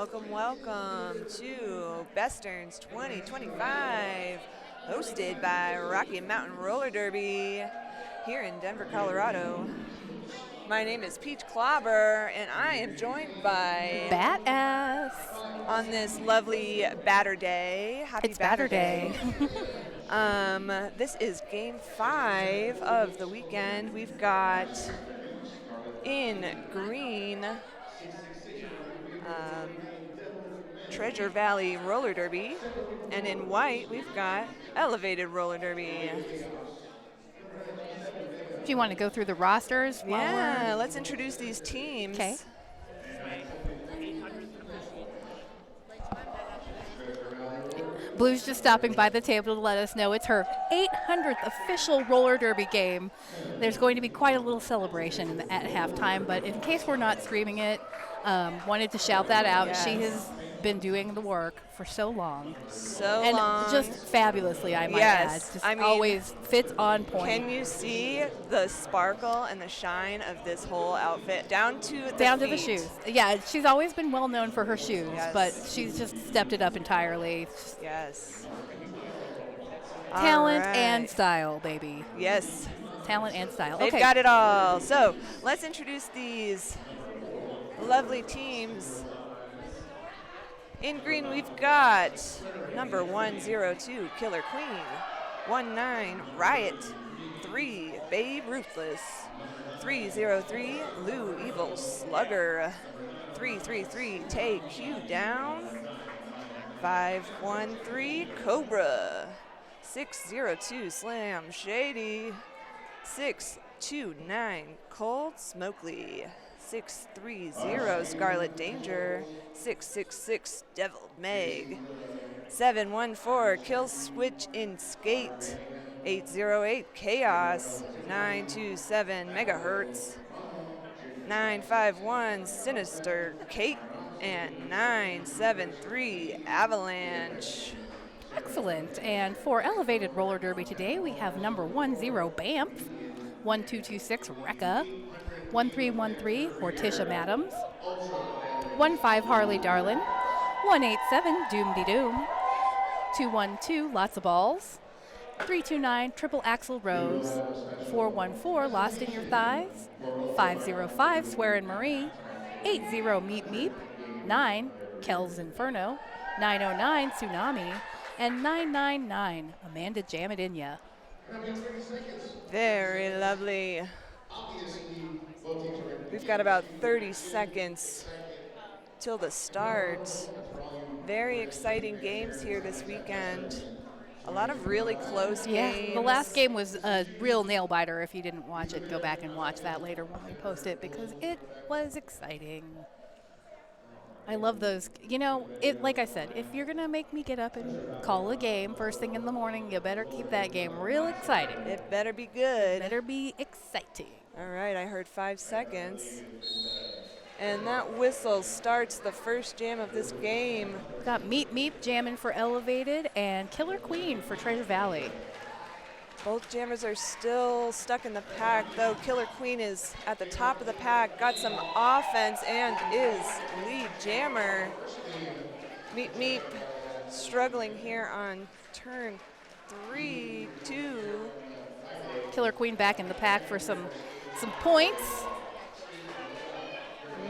Welcome, welcome to Besterns 2025, hosted by Rocky Mountain Roller Derby here in Denver, Colorado. My name is Peach Clobber, and I am joined by Badass. on this lovely Batter Day. Happy It's Batter batter Day. day. This is game 5 of the weekend. We've got in green Treasure Valley Roller Derby, and in white we've got Elevated Roller Derby. Do you want to go through the rosters while Yeah, we're let's introduce these okay? teams. Blue's just stopping by the table to let us know it's her 800th official roller derby game. There's going to be quite a little celebration at halftime, but in case we're not streaming it, wanted to shout that out. Yes. She has been doing the work for so long. So And long. just fabulously, I might Yes, add. Just I mean, always fits on point. Can you see the sparkle and the shine of this whole outfit down to the Down to feet? the shoes. Yeah, she's always been well known for her shoes, Yes. but she's just stepped it up entirely. Yes. Talent All right. and style, baby. Yes. Talent and style. They've Okay. got it all. So let's introduce these lovely teams. In green, we've got number 102, Killer Queen, 19, Riot, 3, Babe Ruthless, 303, Lou Evil Slugger, 333, Take You Down, 513, Cobra, 602, Slam Shady, 629, Cold Smokely, 630, Scarlet Danger, 666, Deviled Meg, 714, Kill Switch in Skate, 808, Chaos, 927, Megahertz, 951, Sinister Kate, and 973, Avalanche. Excellent. And for elevated roller derby today, we have number 10, Bamf, 1226, Rekka, 1313, Horticia Madams, 15, Harley Darlin, 187, Doom De Doom, 212, Lots of Balls, 329, Triple Axel Rose, 414, Lost in Your Thighs, 505, Swearin' Marie, 80, Meep Meep, 9, Kel's Inferno, 909, Tsunami, and 999, Amanda Jam It In Ya. Very lovely. We've got about 30 seconds till the start. Very exciting games here this weekend. A lot of really close games. The last game was a real nail biter. If you didn't watch it, go back and watch that later when we post it because it was exciting. I love those. You know, like I said, if you're going to make me get up and call a game first thing in the morning, you better keep that game real exciting. It better be good. Better be exciting. All right, I heard 5 seconds. And that whistle starts the first jam of this game. Got Meep Meep jamming for Elevated and Killer Queen for Treasure Valley. Both jammers are still stuck in the pack, though Killer Queen is at the top of the pack, got some offense, and is lead jammer. Meep Meep struggling here on turn 3, 2. Killer Queen back in the pack for some points.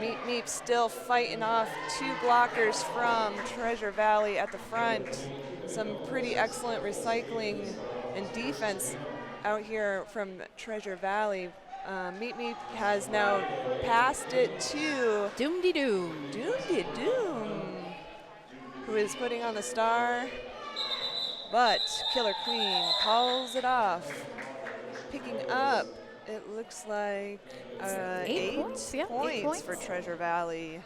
Meep Meep still fighting off 2 blockers from Treasure Valley at the front. Some pretty excellent recycling and defense out here from Treasure Valley. Meep Meep has now passed it to Doom De Doom. Doom De Doom, who is putting on the star. But Killer Queen calls it off. Picking up, it looks like 8 points, yeah, 8 points for points. Treasure Valley.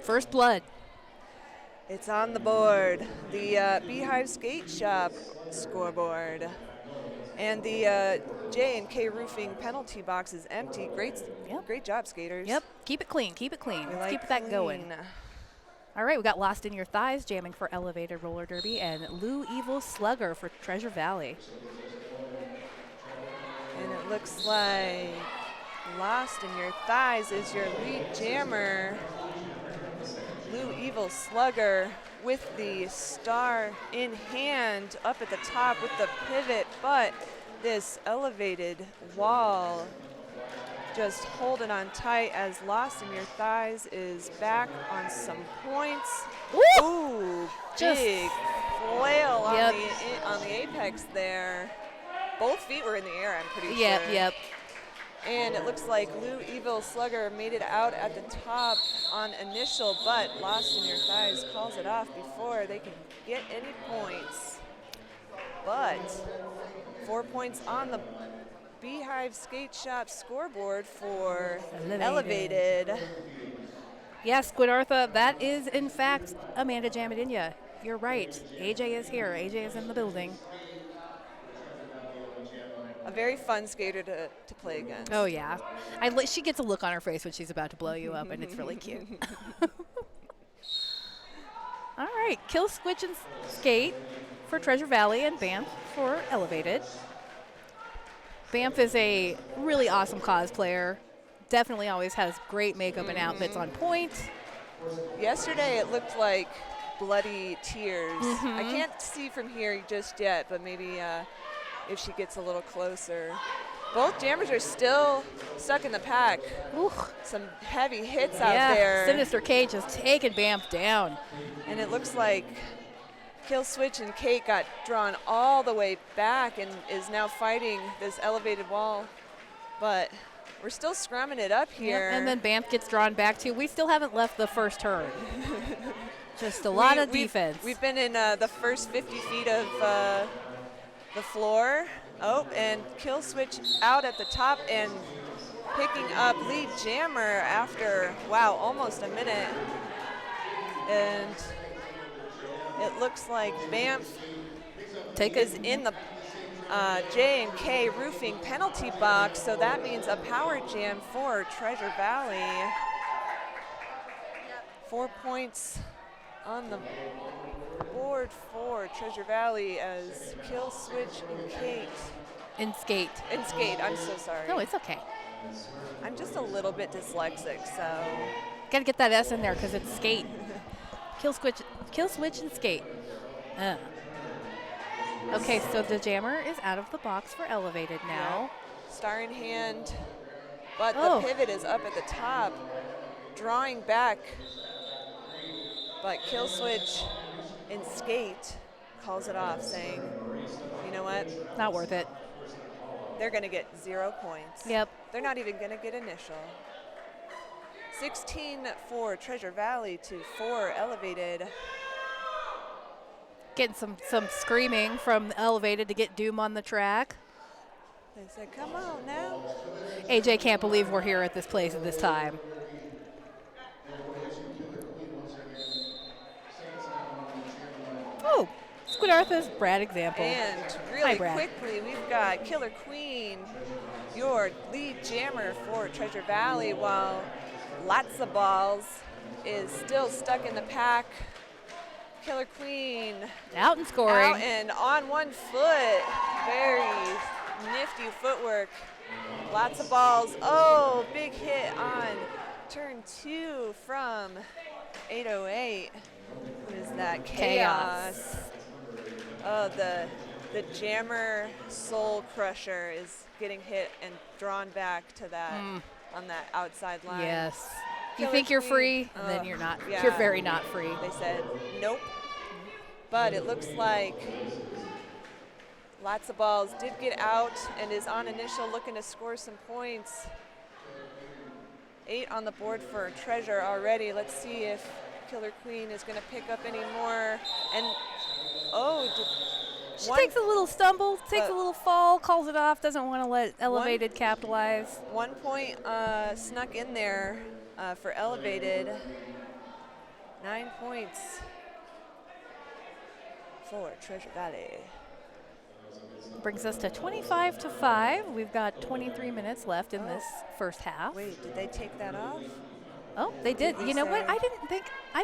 First blood. It's on the board. The Beehive Skate Shop scoreboard. And the J&K Roofing penalty box is empty. Great job, skaters. Yep. Keep it clean. Keep it clean. We Let's like keep that going. clean. All right, we got Lost in Your Thighs jamming for Elevated Roller Derby and Lou Evil Slugger for Treasure Valley. And it looks like Lost in Your Thighs is your lead jammer. Blue Evil Slugger with the star in hand up at the top with the pivot, but this elevated wall just holding on tight as Lost in Your Thighs is back on some points. Woo! Ooh, Just big flail Yep. on the apex there. Both feet were in the air, I'm pretty sure. Yep. And it looks like Blue Evil Slugger made it out at the top on initial, but Lost in Your Thighs calls it off before they can get any points. But 4 points on the Beehive Skate Shop scoreboard for Elevated. Yes, Squid-Artha, that is in fact Amanda Jamadinya. You're right. AJ is here. AJ is in the building. A very fun skater to play against. Oh, yeah. She gets a look on her face when she's about to blow you up, and it's really cute. All right, Kill, Switch, and Skate for Treasure Valley and Banff for Elevated. Banff is a really awesome cosplayer. Definitely always has great makeup and outfits on point. Yesterday it looked like bloody tears. I can't see from here just yet, but maybe if she gets a little closer. Both jammers are still stuck in the pack. Ooh. Some heavy hits out there. Sinister Cage has taken Banff down. And it looks like Kill Switch and Kate got drawn all the way back and is now fighting this elevated wall. But we're still scrumming it up here. Yep, and then Banff gets drawn back too. We still haven't left the first turn. Just a lot of defense. We've been in the first 50 feet of the floor. Oh, and Kill Switch out at the top and picking up lead jammer after, wow, almost a minute. And it looks like Banff is in the J&K roofing penalty box, so that means a power jam for Treasure Valley. 4 points on the board for Treasure Valley as Kill Switch and Kate. And Skate. And Skate, I'm so sorry. No, it's okay. I'm just a little bit dyslexic, so. Gotta get that S in there because it's Skate. Kill Switch, and Skate. Okay, so the jammer is out of the box for Elevated now. Yeah. Star in hand, but the pivot is up at the top, drawing back. But Kill Switch and Skate calls it off, saying, you know what? Not worth it. They're going to get 0 points. Yep. They're not even going to get initial. 16 for Treasure Valley to 4 Elevated. Getting some screaming from Elevated to get Doom on the track. They said, come on now. AJ can't believe we're here at this place at this time. Oh, Squid-Artha's Brad example. And really quickly, we've got Killer Queen, your lead jammer for Treasure Valley, while Lots of Balls is still stuck in the pack. Killer Queen out and scoring. Out and on 1 foot. Very nifty footwork. Lots of Balls. Oh, big hit on turn 2 from 808. What is that? Chaos. Oh, the jammer soul crusher is getting hit and drawn back to that on that outside line. Yes. Killer You think you're Queen, free, and then you're not. yeah. You're very not free. They said nope. But it looks like Lots of Balls did get out and is on initial looking to score some points. 8 on the board for Treasure already. Let's see if Killer Queen is going to pick up any more. And she takes a little stumble, takes a little fall, calls it off, doesn't want to let Elevated capitalize. 1 point snuck in there for Elevated. 9 points for Treasure Valley. Brings us to 25-5. We've got 23 minutes left in this first half. Wait, did they take that off? Oh, they did. You know what? I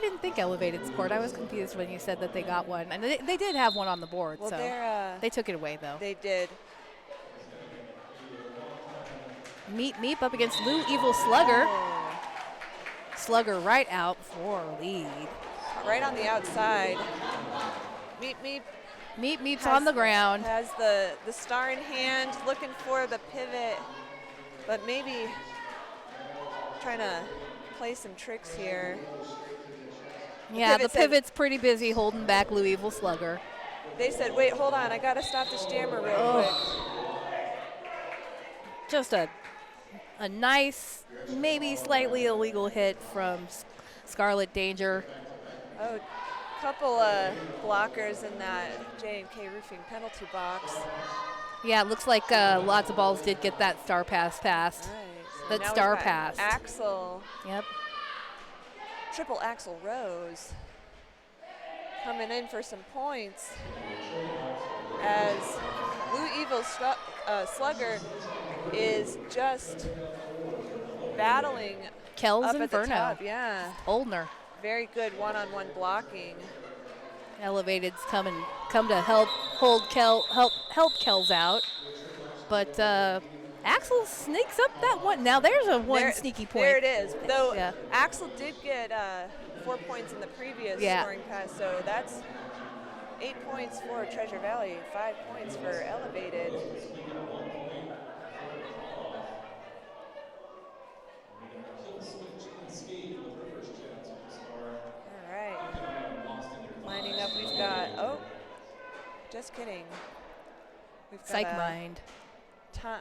didn't think Elevated scored. I was confused when you said that they got one, and they did have one on the board. Well, so they took it away though. They did. Meep up against Lou Evil Slugger. Oh, Slugger right out for lead. right on the outside. Meep Meep's has, on the ground. has the star in hand, looking for the pivot, but maybe trying to play some tricks here. Yeah, the said- pivot's pretty busy holding back Lou Evil Slugger. They said, wait, hold on, I gotta stop this jammer real quick. Just a nice, maybe slightly illegal hit from Scarlet Danger. Oh, couple blockers in that J&K Roofing penalty box. Yeah, it looks like lots of balls did get that star pass passed. Right, so That now star we've got passed. Axel, Yep. triple Axel Rose, coming in for some points as Lou Evil Slugger is just battling Kells up at Inferno. the top. Yeah, Oldner. very good one-on-one blocking. Elevated's come to help Kells out. But Axel sneaks up that one. Now there's a sneaky point. There it is. Though Yeah. Axel did get 4 points in the previous scoring pass, so that's 8 points for Treasure Valley, 5 points for Elevated. All right. Lining up, we've got, just kidding. We've got Psych mind.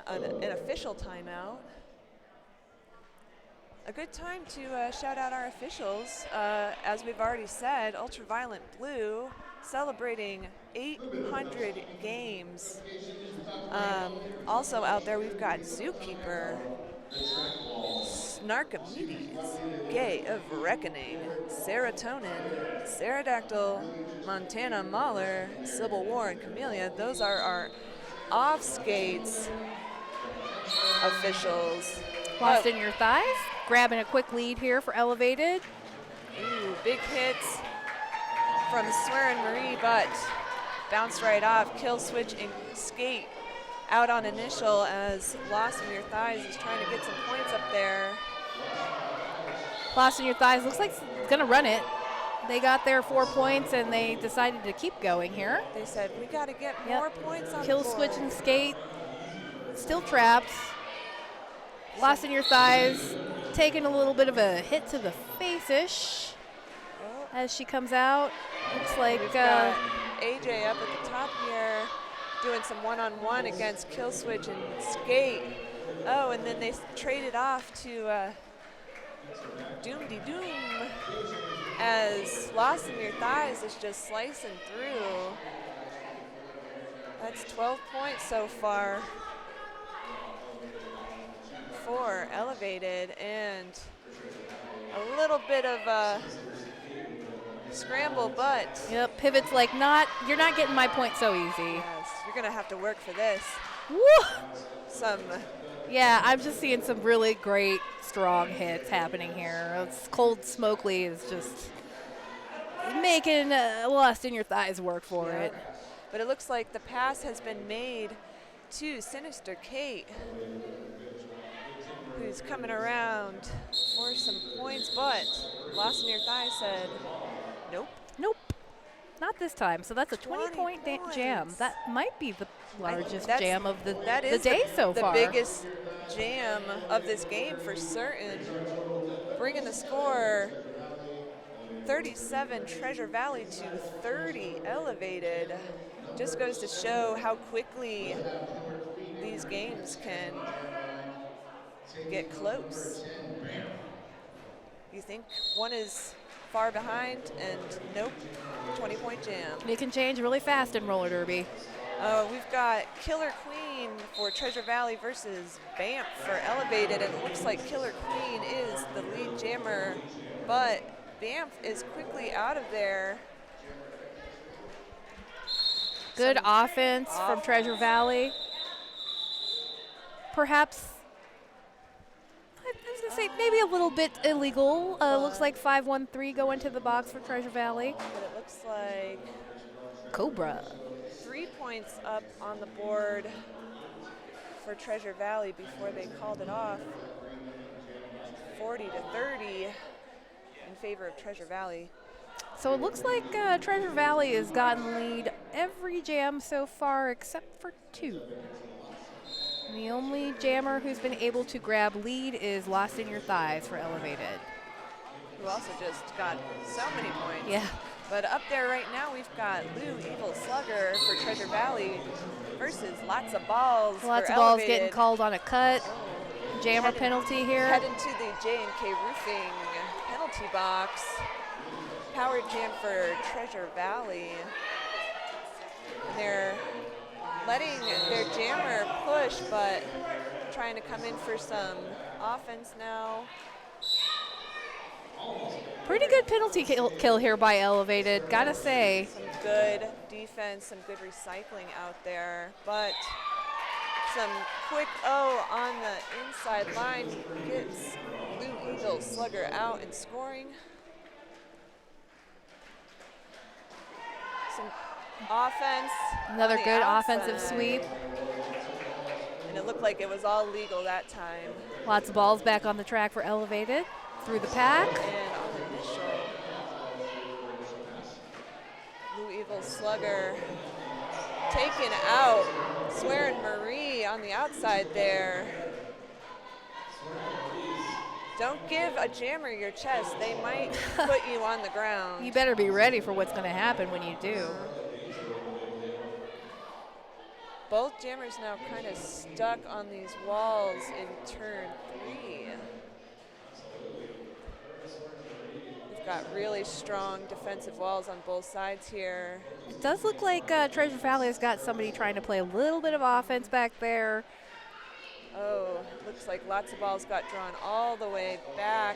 an official timeout. A good time to shout out our officials. As we've already said, Ultraviolet Blue celebrating 800 games. Also out there, we've got Zookeeper, Snarkomedes, Gay of Reckoning, Serotonin, Pterodactyl, Montana Mahler, Civil War, and Camellia. Those are our off skates officials. Lost in your thighs. Grabbing a quick lead here for Elevated. Ooh, big hits from Swearin' Marie, but bounced right off. Kill switch and skate out on initial as Lost in Your Thighs is trying to get some points up there. Lost in your thighs. Looks like it's going to run it. They got their 4 points and they decided to keep going here. They said, we got to get more points on Kill the board. switch and skate. Still trapped. Lost in your thighs. Taking a little bit of a hit to the face-ish as she comes out. Looks like We've got AJ up at the top here doing some one-on-one against Kill Switch and Skate. Oh, and then they traded off to Doom-de-Doom as Lost in Your Thighs is just slicing through. That's 12 points so far for Elevated, and a little bit of a scramble, but yep, pivot's like you're not getting my point so easy. yes, you're gonna have to work for this. Woo! Some Yeah, I'm just seeing some really great strong hits happening here. It's Cold Smokely is just making Lost in Your Thighs work for it. But it looks like the pass has been made to Sinister Kate, who's coming around for some points, but Lost in Your Thighs said, nope. Nope, not this time. So that's a 20-point jam. points. That might be the largest That's- jam of the That is day so far. the biggest jam of this game for certain. Bringing the score 37 Treasure Valley to 30 Elevated. Just goes to show how quickly these games can get close. You think one is far behind, and nope, 20-point jam. It can change really fast in roller derby. We've got Killer Queen for Treasure Valley versus Bamf for Elevated, and it looks like Killer Queen is the lead jammer, but Bamf is quickly out of there. Good offense from Treasure Valley. Perhaps, I was going to say, maybe a little bit illegal. Looks like 5-1-3 go into the box for Treasure Valley. But it looks like Cobra. 3 points up on the board for Treasure Valley before they called it off. 40 to 30 in favor of Treasure Valley. So it looks like Treasure Valley has gotten lead every jam so far except for 2. And the only jammer who's been able to grab lead is Lost in Your Thighs for Elevated. Who also just got so many points. Yeah. But up there right now we've got Lou Evil Slugger for Treasure Valley versus Lots of Balls Lots for of balls Elevated. getting called on a cut. Jammer penalty here. Head into the J&K Roofing penalty box. Power jam for Treasure Valley. And they're letting their jammer push, but trying to come in for some offense now. Pretty good penalty kill here by Elevated, gotta say. Some good defense, some good recycling out there, but some quick O on the inside line gets Lou Evil Slugger out and scoring. Some offense. Another on the good outside. offensive sweep. And it looked like it was all legal that time. Lots of balls back on the track for Elevated. Through the pack. And on the initial, Lou Evil Slugger taken out. Swearin' Marie on the outside there. Don't give a jammer your chest. They might put you on the ground. You better be ready for what's going to happen when you do. Both jammers now kind of stuck on these walls in turn 3. We've got really strong defensive walls on both sides here. It does look like Treasure Valley has got somebody trying to play a little bit of offense back there. Oh, looks like Lots of Balls got drawn all the way back.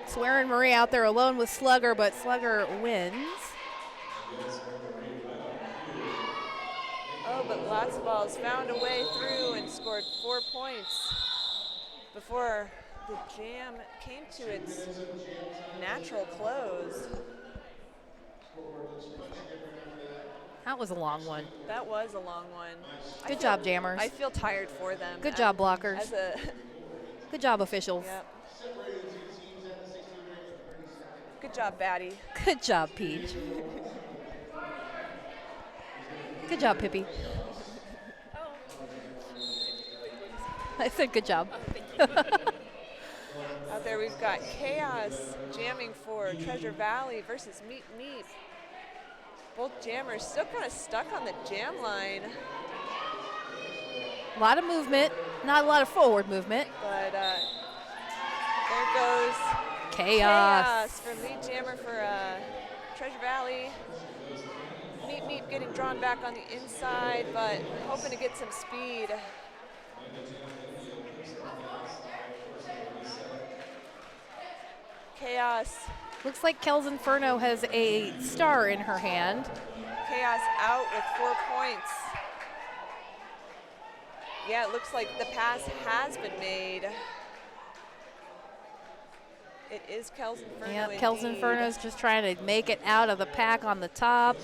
Swearin' Marie out there alone with Slugger, but Slugger wins. Oh, but Lots of Balls found a way through and scored 4 points before the jam came to its natural close. That was a long one. That was a long one. Good job, jammers. I feel tired for them. Good job, blockers. Good job, officials. Yep. Good job, Batty. Good job, Peach. Good job, Pippi. I said good job. Out there we've got Chaos jamming for Treasure Valley versus Meep Meep. Both jammers still kind of stuck on the jam line. A lot of movement, not a lot of forward movement. But there goes Chaos. for lead jammer for Treasure Valley. Meep Meep getting drawn back on the inside, but hoping to get some speed. Chaos. Looks like Kel's Inferno has a star in her hand. Chaos out with 4 points. Yeah, it looks like the pass has been made. It is Kel's Inferno. Yeah, Kel's Inferno's just trying to make it out of the pack on the top.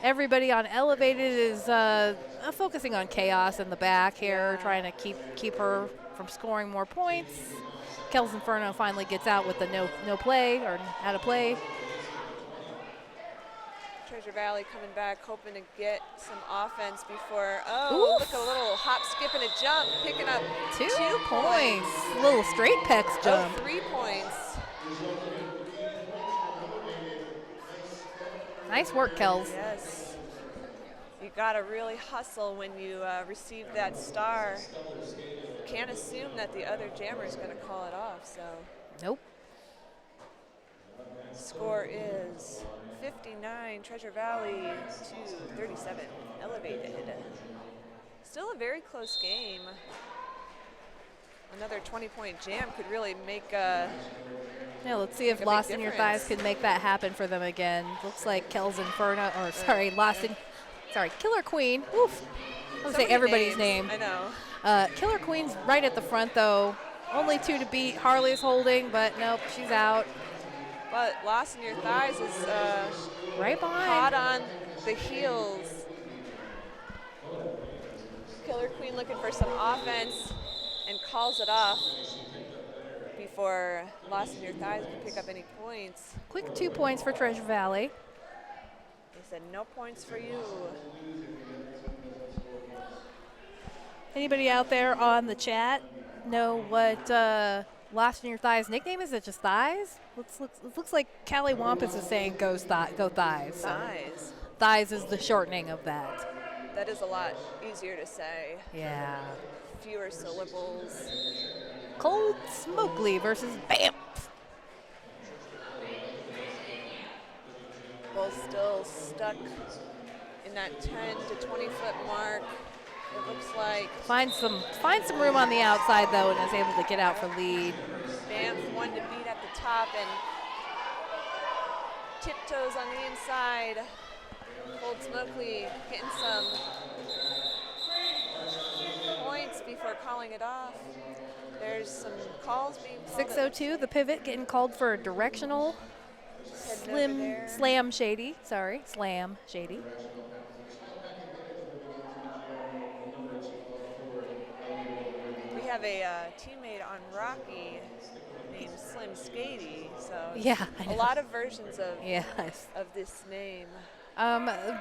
Everybody on Elevated is focusing on Chaos in the back here, trying to keep her from scoring more points. Kel's Inferno finally gets out with the no play or out of play. Treasure Valley coming back, hoping to get some offense before. Oof. Look, a little hop, skip, and a jump, picking up 2 points. Little straight pecs jump. 3 points. Nice work, Kels. Yes. You gotta really hustle when you receive that star. Can't assume that the other jammer is gonna call it off, so. Nope. Score is 59, Treasure Valley to 37, Elevated. Still a very close game. Another 20-point jam could really make Yeah, let's see if a Lost big in Your difference. Thighs can make that happen for them again. Looks like Kel's Inferno, or sorry, Killer Queen. Oof. I was so say many everybody's names. name. I know. Killer Queen's right at the front though. Only 2 to beat. Harley's holding, but nope, she's out. But Lost in Your Thighs is Right behind. hot on the heels. Killer Queen looking for some offense and calls it off before Lost in Your Thighs can pick up any points. Quick 2 points for Treasure Valley. They said no points for you. Anybody out there on the chat know what Lost in Your Thighs nickname is? It just Thighs? It looks like Callie Wampus is saying go Thighs. So Thighs. Thighs is the shortening of that. That is a lot easier to say. Yeah. Fewer syllables. Cold Smokeley versus Bamp. Both still stuck in that 10 to 20 foot mark. It looks like Find some room on the outside though, and is able to get out for lead. Banff one to beat at the top and tiptoes on the inside. Cold Smokeley getting some points before calling it off. There's some calls being called. 602, the pivot getting called for a directional. Slam Shady. We have a teammate on Rocky named Slim Skady, so Yeah, a lot of versions of yes. of this name.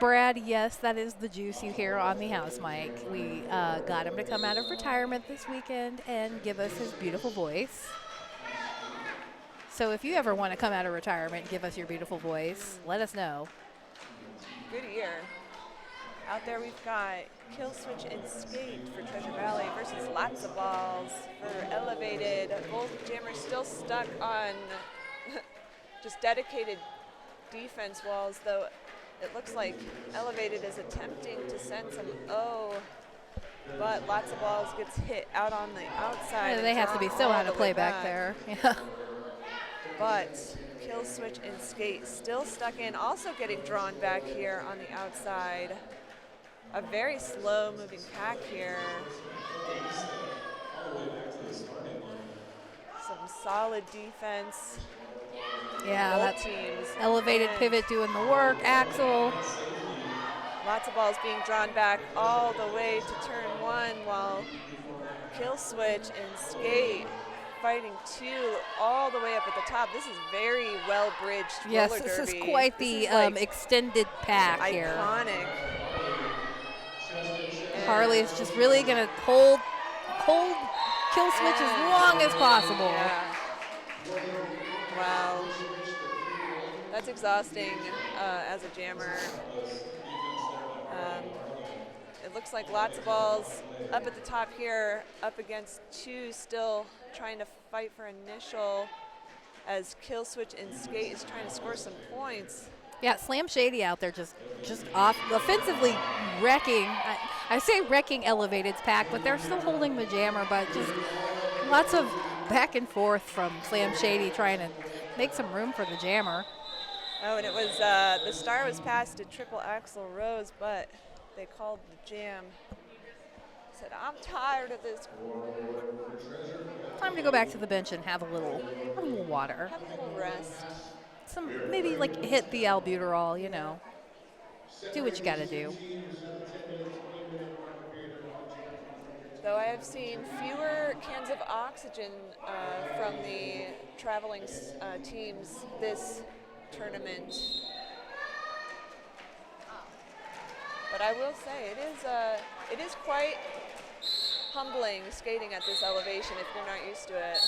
Brad, yes, that is the juice you hear on the house mic. We got him to come out of retirement this weekend and give us his beautiful voice. So if you ever want to come out of retirement and give us your beautiful voice, let us know. Good year. Out there we've got Kill Switch and Skate for Treasure Valley versus Lots of Balls for Elevated. Both jammers still stuck on just dedicated defense walls, though it looks like Elevated is attempting to send some but Lots of Balls gets hit out on the outside. Yeah, they have to be so out of play back there. Yeah. But Kill Switch and Skate still stuck in, also getting drawn back here on the outside. A very slow moving pack here. Some solid defense. Yeah, Both that's teams. Elevated And pivot doing the work. Axel. Lots of balls being drawn back all the way to turn one, while Kill Switch and Skate fighting two all the way up at the top. This is very well bridged Yes, roller this derby. is quite This the is like extended pack here. iconic. Harley is just really going to hold Kill Switch as long as possible. Yeah. Wow. That's exhausting as a jammer. It looks like Lots of Balls up at the top here, up against two still trying to fight for initial, as Kill Switch and Skate is trying to score some points. Yeah, Slam Shady out there just off offensively wrecking. I say wrecking Elevated's pack, but they're still holding the jammer, but just lots of back and forth from Slam Shady trying to make some room for the jammer. Oh, and it was the star was passed to Triple Axel Rose, but they called the jam. Said, I'm tired of this. Time to go back to the bench and have a little water. Have a little rest. Maybe like hit the albuterol, you know. Do what you gotta do. Though I have seen fewer cans of oxygen from the traveling teams this tournament. But I will say it is quite humbling skating at this elevation if you're not used to it.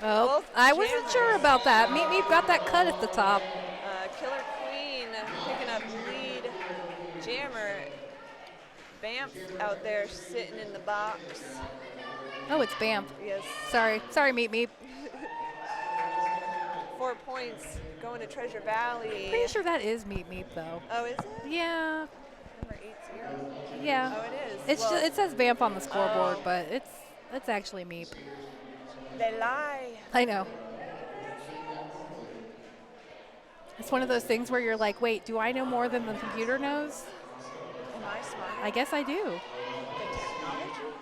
Oh, Both I wasn't jammers. sure about that. Meep got that cut at the top. Killer Queen picking up lead. Jammer Banff out there sitting in the box. Oh, it's Bamp. Yes. Sorry, Meep. 4 points going to Treasure Valley. Pretty sure that is Meep though. Oh, is it? Yeah. Number 80. Yeah. Oh, it is. It's Well, it says Bamp on the scoreboard, but it's actually Meep. they lie. I know. It's one of those things where you're like, wait, do I know more than the computer knows? Am I smart? I guess I do. The technology?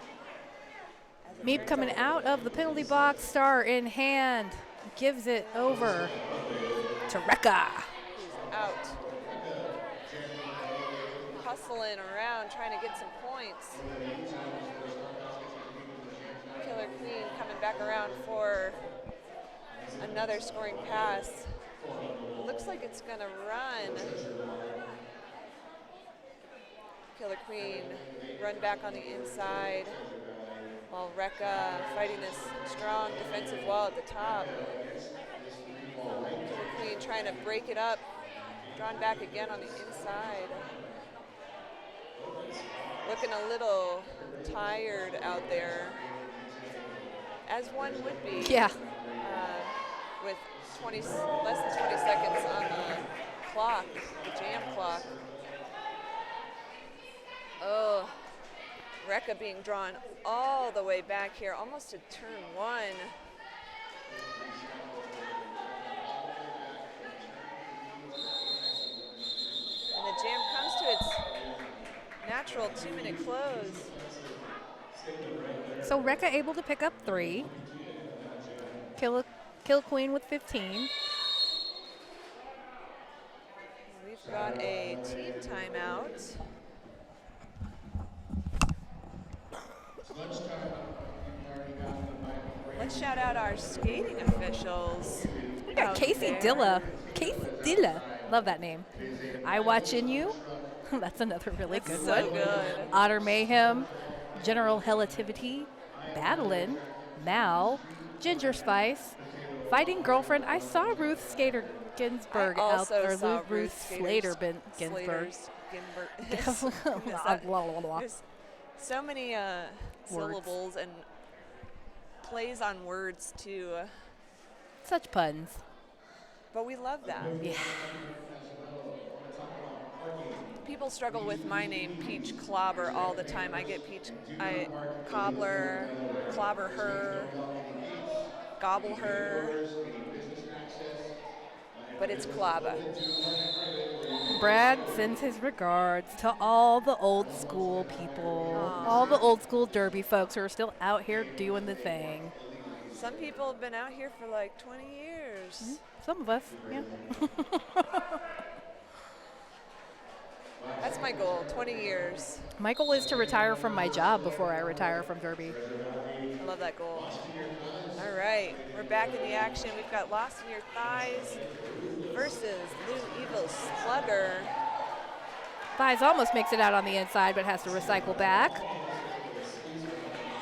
As it Meep turns coming out of the penalty box, star in hand, gives it over to Rekka. He's out. hustling around trying to get some points. Killer Queen coming back around for another scoring pass. Looks like it's gonna run. Killer Queen run back on the inside while Rekka fighting this strong defensive wall at the top. Killer Queen trying to break it up, drawn back again on the inside. Looking a little tired out there, as one would be. Yeah. With less than 20 seconds on the clock, the jam clock. Oh, Rekka being drawn all the way back here, almost to turn one. And the jam comes to its natural 2-minute close. So Rekka able to pick up 3. Kill Queen with 15. We've got a team timeout. Let's shout out our skating officials. We got Casey Dilla. Casey Dilla. Love that name. I Watchin' You. That's another really good so one. Good. Otter Mayhem. General Relativity. Battlin'. Mal. Ginger Spice. Fighting Girlfriend. I saw Ruth Skater Ginsburg out there. Ruth Slater Ginsburg. There's so many syllables and plays on words too. Such puns. But we love that. Yeah. People struggle with my name, Peach Clobber, all the time. I get Cobbler, Clobber her, Gobble her, but it's Clobber. Brad sends his regards to all the old school people, all the old school Derby folks who are still out here doing the thing. Some people have been out here for like 20 years. Mm-hmm. Some of us, yeah. That's my goal, 20 years. My goal is to retire from my job before I retire from Derby. I love that goal. All right, we're back in the action. We've got Lost in Your Thighs versus Lou Evil Slugger. Thighs almost makes it out on the inside, but has to recycle back.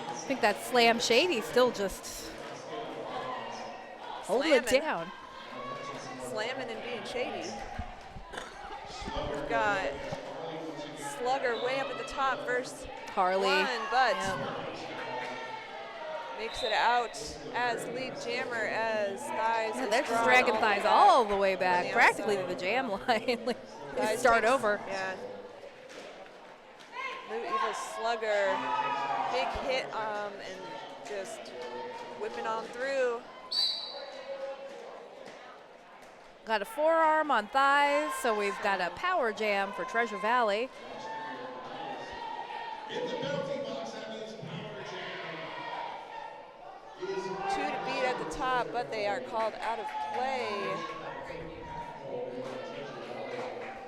I think that Slam Shady still just holding it down. Slamming and being shady. We've got Slugger way up at the top versus Harley. One, but makes it out as lead jammer as Thighs. Yeah, they're just dragging Thighs all the way back, practically to the jam line. Start over. Yeah. Lou Evil Slugger, big hit and just whipping on through. Got a forearm on Thighs, so we've got a power jam for Treasure Valley. In the penalty box, that means power jam. 2 to beat at the top, but they are called out of play.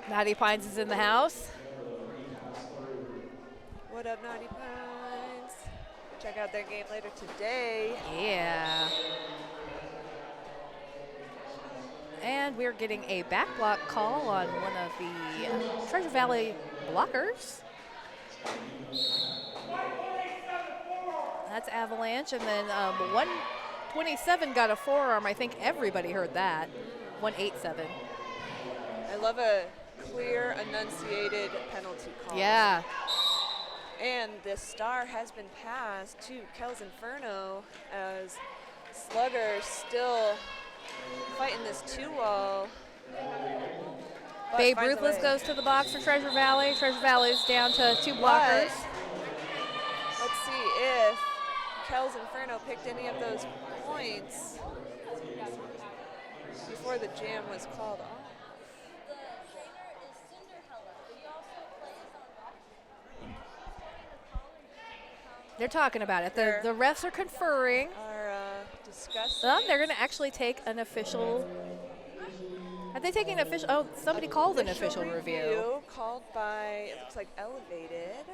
Naughty Pines is in the house. What up, Naughty Pines? Check out their game later today. Yeah. And we're getting a back block call on one of the Treasure Valley blockers. That's Avalanche. And then 127 got a forearm. I think everybody heard that. 187. I love a clear, enunciated penalty call. Yeah. And the star has been passed to Kel's Inferno as Slugger still fighting this 2-wall. Babe Ruthless goes to the box for Treasure Valley. Treasure Valley's down to 2 blockers. Let's see if Kel's Inferno picked any of those points before the jam was called off. They're talking about it. The refs are conferring. Are discussing. They're going to actually take an official they taking an official? Oh, somebody called an official review. Called by, it looks like Elevated.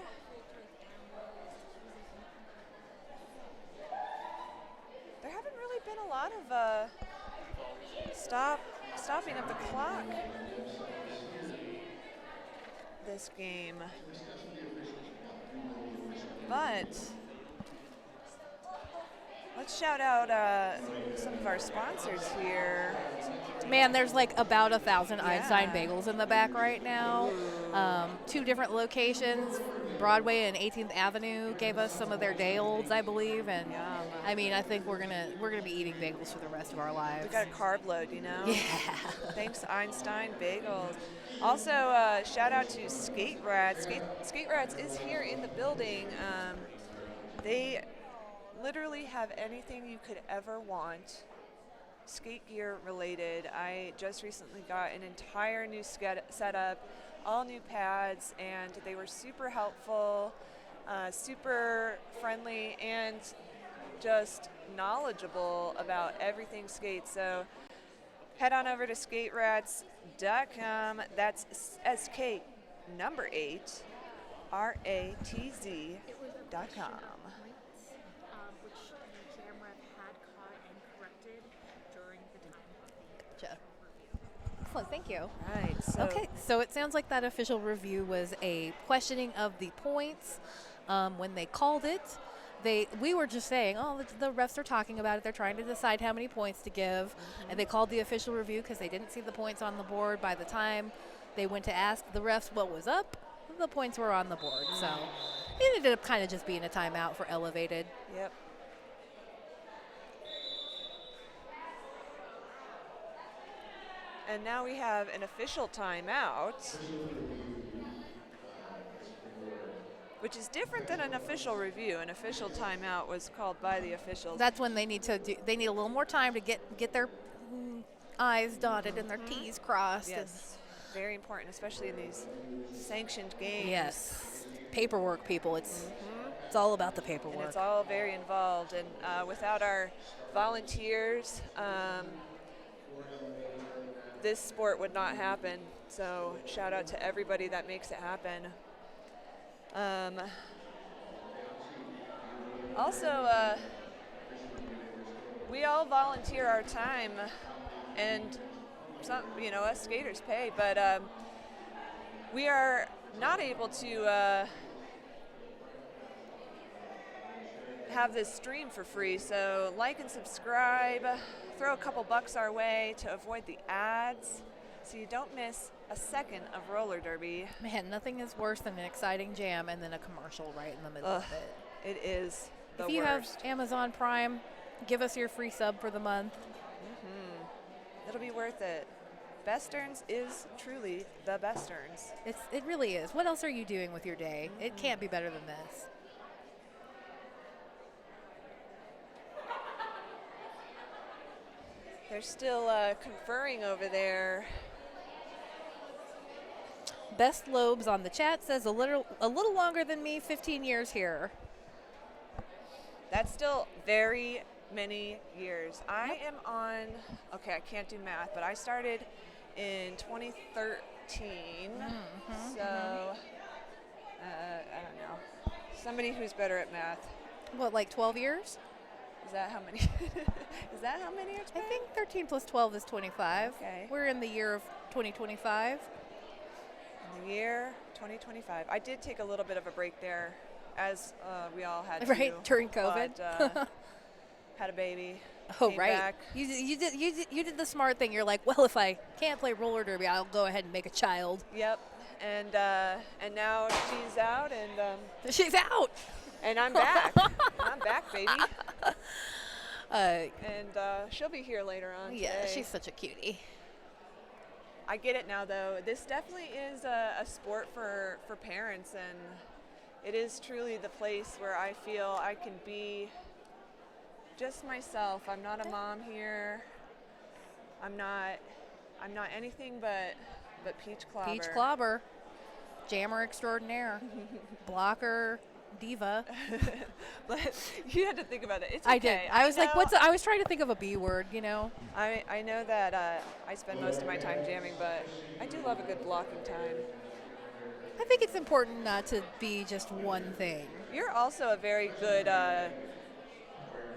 There haven't really been a lot of stopping of the clock this game. But let's shout out some of our sponsors here. Man, there's like about 1,000 Einstein bagels in the back right now. 2 different locations, Broadway and 18th Avenue, gave us some of their day olds, I believe, and I mean, I think we're gonna be eating bagels for the rest of our lives. We got a carb load, you know. Yeah. Thanks, Einstein Bagels. Also, shout out to Skate Rats. Skate Rats is here in the building. They literally have anything you could ever want skate gear related. I just recently got an entire new setup, all new pads, and they were super helpful, super friendly, and just knowledgeable about everything skate. So head on over to skaterats.com. That's SK number 8 RATZ.com. Which the camera had caught and corrected during the time of the Gotcha. Excellent, thank you. Right. So Okay, so it sounds like that official review was a questioning of the points when they called it. We were just saying, oh, the refs are talking about it. They're trying to decide how many points to give, and they called the official review because they didn't see the points on the board. By the time they went to ask the refs what was up, the points were on the board. So it ended up kind of just being a timeout for Elevated. Yep. And now we have an official timeout, which is different than an official review. An official timeout was called by the officials. That's when they need a little more time to get their I's dotted and their T's crossed. Yes, very important, especially in these sanctioned games. Yes, paperwork, people. It's all about the paperwork. And it's all very involved. And without our volunteers, this sport would not happen. So shout out to everybody that makes it happen. Also, we all volunteer our time, and some, us skaters pay, but we are not able to have this stream for free. So like and subscribe, throw a couple bucks our way to avoid the ads, so you don't miss a second of roller derby. Man, nothing is worse than an exciting jam and then a commercial right in the middle of it. It is the If you worst. have Amazon Prime, give us your free sub for the month. It'll be worth it. Besterns is truly the Besterns. It really is. What else are you doing with your day? It can't be better than this. They're still conferring over there. Best Lobes on the chat says a little longer than me, 15 years here. That's still very many years. I am on, okay, I can't do math, but I started in 2013. So, I don't know. Somebody who's better at math. What, like 12 years? Is that how many? Is that how many it's been? I think 13 plus 12 is 25. Okay. We're in the year of 2025. In the year 2025. I did take a little bit of a break there, as we all had to. Right, during COVID. But, had a baby. Oh, came right. back. You did the smart thing. You're like, well, if I can't play roller derby, I'll go ahead and make a child. Yep. And now she's out, and She's out. and I'm back. I'm back, baby. Uh, And she'll be here later on. yeah, today. she's such a cutie. I get it now, though. This definitely is a sport for parents, and it is truly the place where I feel I can be just myself. I'm not a mom here. I'm not anything but peach clobber. Peach clobber, jammer extraordinaire, blocker, diva. But you had to think about it. It's I okay. did. I was like, know- I was trying to think of a B word, you know. I know that I spend most of my time jamming, but I do love a good blocking time. I think it's important not to be just one thing. You're also a very good,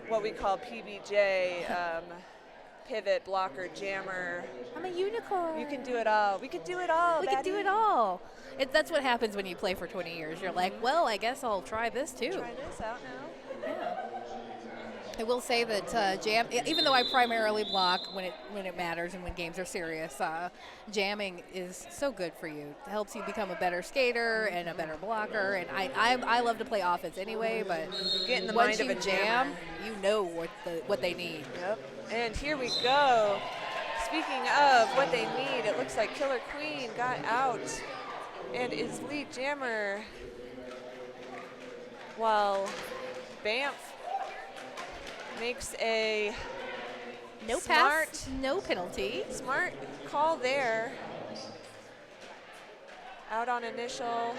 what we call PBJ, pivot, blocker, jammer. I'm a unicorn. You can do it all. We can do it all, We can do Betty. it all. That's what happens when you play for 20 years. You're like, well, I guess I'll try this too. Try this out now. Yeah. I will say that even though I primarily block when it matters and when games are serious, jamming is so good for you. It helps you become a better skater and a better blocker. And I love to play offense anyway, but Get in the once mind you of a jam, jammer. you know what they need. Yep. And here we go. Speaking of what they need, it looks like Killer Queen got out and is lead jammer, while Banff makes a No smart, pass, no penalty. smart call there. Out on initial,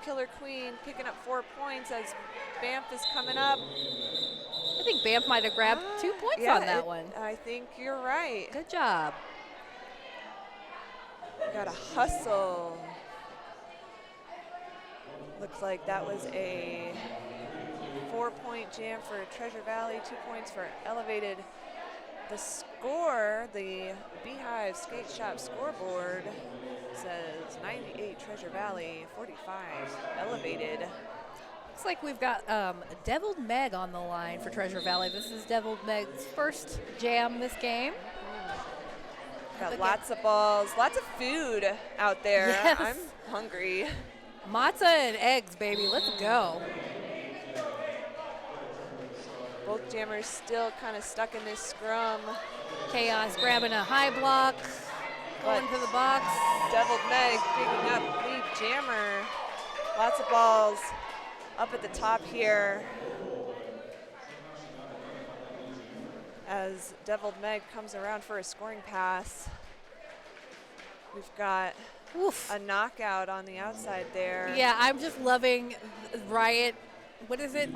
Killer Queen picking up 4 points as Banff is coming up. I think Banff might have grabbed 2 points Yeah, on that one. I think you're right. Good job. Got a hustle. Looks like that was a 4-point jam for Treasure Valley, 2 points for Elevated. The score, the Beehive Skate Shop scoreboard says 98 Treasure Valley, 45 Elevated. Looks like we've got Deviled Meg on the line for Treasure Valley. This is Deviled Meg's first jam this game. Got Okay. lots of balls, lots of food out there. Yes. I'm hungry. Matzah and eggs, baby. Let's go. Both jammers still kind of stuck in this scrum. Chaos grabbing a high block, going But to the box. Deviled Meg picking up lead jammer. Lots of balls up at the top here. As Deviled Meg comes around for a scoring pass. We've got Oof. a knockout on the outside there. Yeah, I'm just loving Riot. What is it?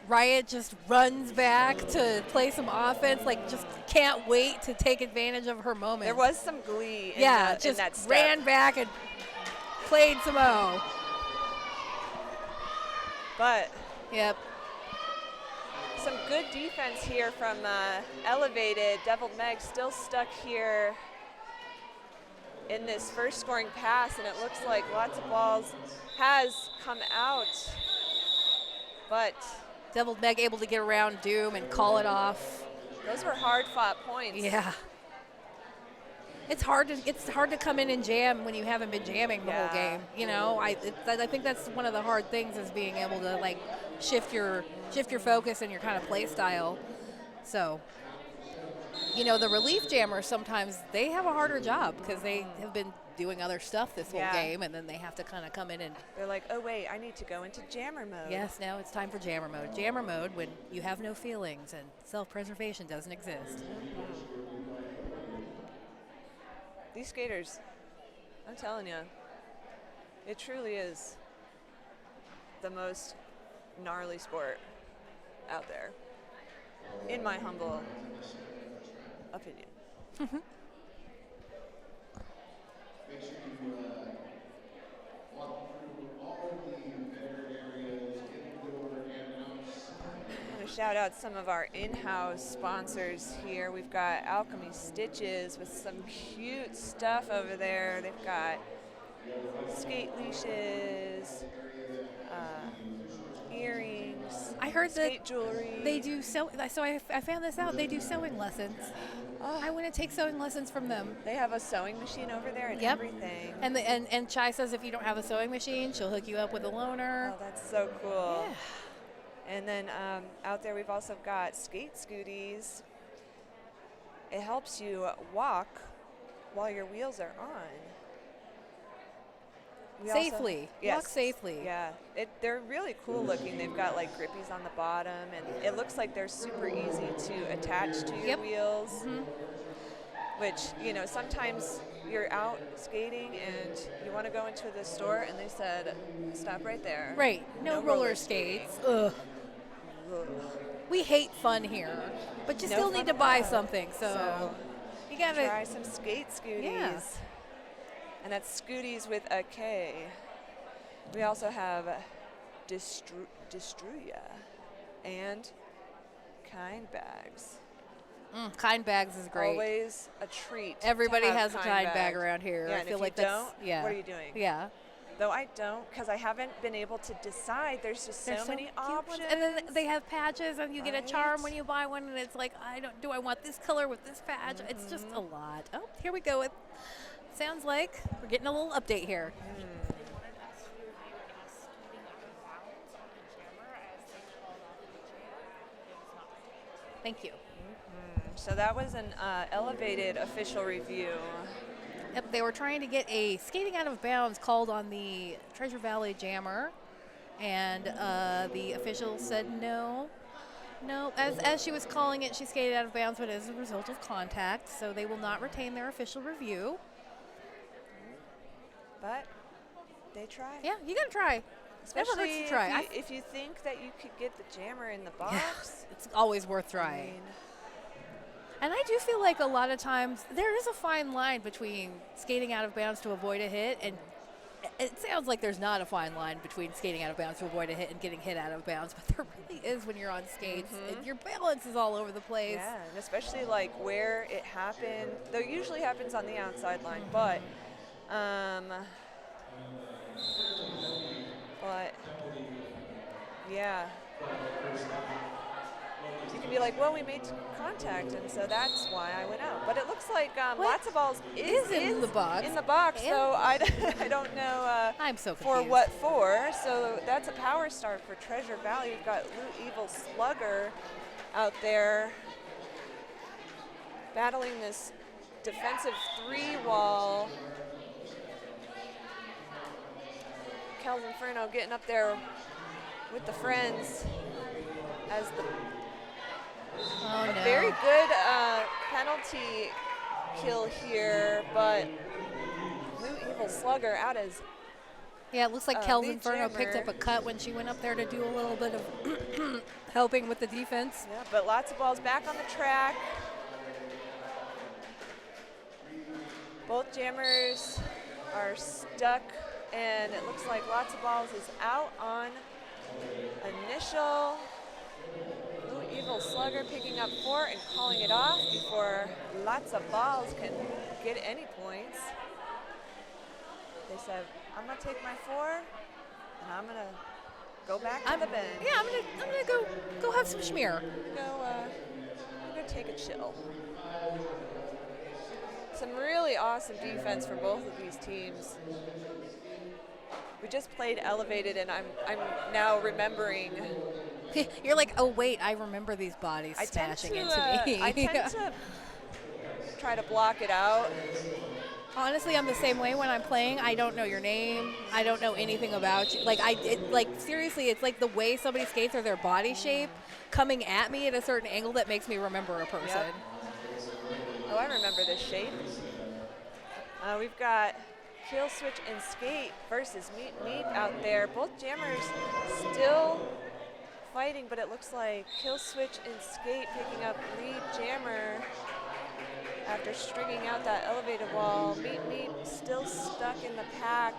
Riot just runs back to play some offense, like just can't wait to take advantage of her moment. There was some glee in, yeah, in just that step. ran back and played some O. But Yep. some good defense here from Elevated. Deviled Meg still stuck here in this first scoring pass, and it looks like lots of balls has come out. But Deviled Meg able to get around Doom and call it off. those were hard-fought points. Yeah. It's hard to come in and jam when you haven't been jamming the whole Yeah. game. You know, I think that's one of the hard things is being able to like shift your focus and your kind of play style. So, you know, the relief jammers sometimes they have a harder job because they have been doing other stuff this whole Yeah. game, and then they have to kind of come in and They're like, oh wait, I need to go into jammer mode. yes, now it's time for jammer mode. Jammer mode when you have no feelings and self-preservation doesn't exist. These skaters, I'm telling you, it truly is the most gnarly sport out there, in my humble opinion. Make sure you walk through all of the vendor areas, indoor and outside. I'm going to shout out some of our in-house sponsors here. We've got Alchemy Stitches with some cute stuff over there. They've got skate leashes, earrings, I heard that skate jewelry. they do so I found this out. They do sewing lessons. I want to take sewing lessons from them. They have a sewing machine over there and Yep. everything. And Chai says if you don't have a sewing machine, she'll hook you up with a loaner. Oh, that's so cool. Yeah. And then out there we've also got skate scooties. It helps you walk while your wheels are on. We also- Safely. Walk Yes. safely. Yeah, they're really cool looking. They've got like grippies on the bottom, and it looks like they're super easy to attach to your Yep. wheels. which, sometimes you're out skating and you want to go into the store and they said, stop right there. Right. No roller skates. Ugh. Ugh. We hate fun here, but you No still fun need to buy allowed. something. So you gotta. Try some skate scooties. Yeah. And that's scooties with a K. We also have Destruya and Kind Bags. Kind bags is great. Always a treat. Everybody to have has a kind bag bag around here. Yeah, I and feel if like you that's don't, yeah. what are you doing? Yeah. Though I don't, because I haven't been able to decide. There's just There's so many cute ones. options. And then they have patches, and you get a charm Right. when you buy one, and it's like, do I want this color with this patch? It's just a lot. Oh, here we go. It sounds like we're getting a little update here. Thank you. So that was an elevated official review. Yep, they were trying to get a skating out of bounds called on the Treasure Valley Jammer, and the official said no. No, as she was calling it, she skated out of bounds, but as a result of contact, so they will not retain their official review. But they tried. Yeah, you gotta try. Never hurts Especially to try. if you think that you could get the jammer in the Yeah, box. it's always worth I trying. mean, And I do feel like a lot of times there is a fine line between skating out of bounds to avoid a hit, and it sounds like there's not a fine line between skating out of bounds to avoid a hit and getting hit out of bounds, but there really is when you're on skates. And your balance is all over the place. yeah, and especially like where it happened. Though it usually happens on the outside line, but yeah. You can be like, well, we made contact, and so that's why I went out. But it looks like lots of balls is in the box. In the box, And- so I don't know I'm so for confused. what for. So that's a power start for Treasure Valley. You've got Lou Evil Slugger out there battling this defensive three wall. Cal's Inferno getting up there with the friends as the Oh, no. very good penalty kill here, but Lou Evil Slugger out as Yeah, it looks like Kel's lead Inferno picked up jammer. a cut when she went up there to do a little bit of helping with the defense. yeah, but lots of balls back on the track. Both jammers are stuck, and it looks like lots of balls is out on initial. Lou Evil Slugger picking up 4 and calling it off before lots of balls can get any points. They said, I'm gonna take my 4 and I'm gonna go back to the bench. Yeah, I'm gonna go have some schmear. I'm gonna take a chill. Some really awesome defense from both of these teams. We just played elevated, and I'm now remembering. You're like, oh wait, I remember these bodies I tend smashing to into me. I tend to try to block it out. Honestly, I'm the same way when I'm playing. I don't know your name. I don't know anything about you. Like seriously, it's like the way somebody skates or their body shape coming at me at a certain angle that makes me remember a person. Yep. Oh, I remember this shape. We've got Kill Switch and Skate versus Meet out there. Both jammers still fighting, but it looks like Kill Switch and Skate picking up lead jammer after stringing out that elevated wall. Meet still stuck in the pack,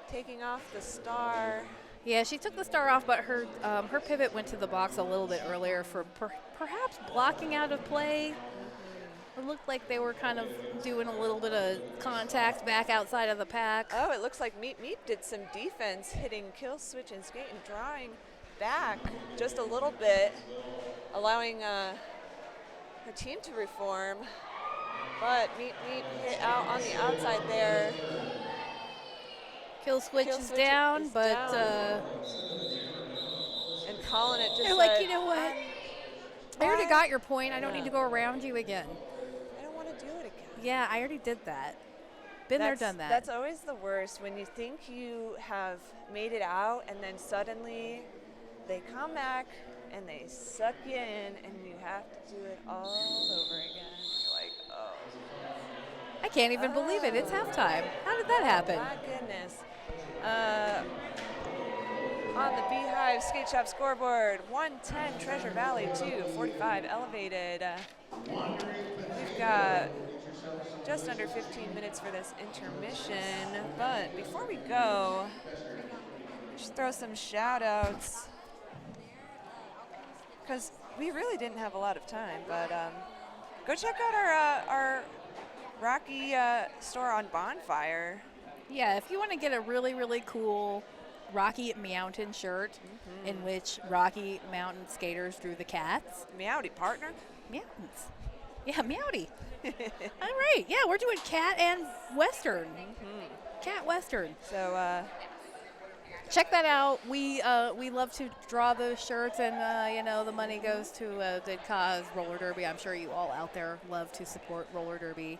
taking off the star. Yeah, she took the star off, but her pivot went to the box a little bit earlier for perhaps blocking out of play. It looked like they were kind of doing a little bit of contact back outside of the pack. Oh, it looks like Meet did some defense, hitting Kill Switch and Skate and drawing back just a little bit, allowing her team to reform. But Meet hit out on the outside there. Kill switch Kill is switch down, is but down. And Colin it just they're like, said, you know what? I already got your point. I don't need to go around you again. I don't want to do it again. Yeah, I already did that. Been there, done that. That's always the worst, when you think you have made it out and then suddenly they come back and they suck you in, and you have to do it all over again. You're like, oh. I can't even believe it. It's halftime. How did that happen? My goodness. On the Beehive Skate Shop scoreboard, 110 Treasure Valley 245 Elevated. We've got just under 15 minutes for this intermission, but before we go, just throw some shout outs, because we really didn't have a lot of time, but go check out our Rocky store on Bonfire. Yeah, if you want to get a really, really cool Rocky Mountain shirt in which Rocky Mountain skaters drew the cats. Meowdy, partner. Mountains. Yeah, Meowdy. All right. Yeah, we're doing cat and Western. Cat Western. So check that out. We love to draw those shirts, and the money goes to a good cause, roller derby. I'm sure you all out there love to support roller derby.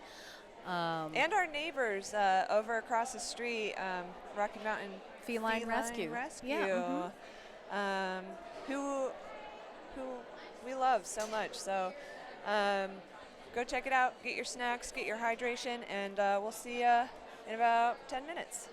and our neighbors over across the street, Rocky Mountain Feline Rescue. Yeah, who we love so much. So go check it out, get your snacks, get your hydration, and we'll see you in about 10 minutes.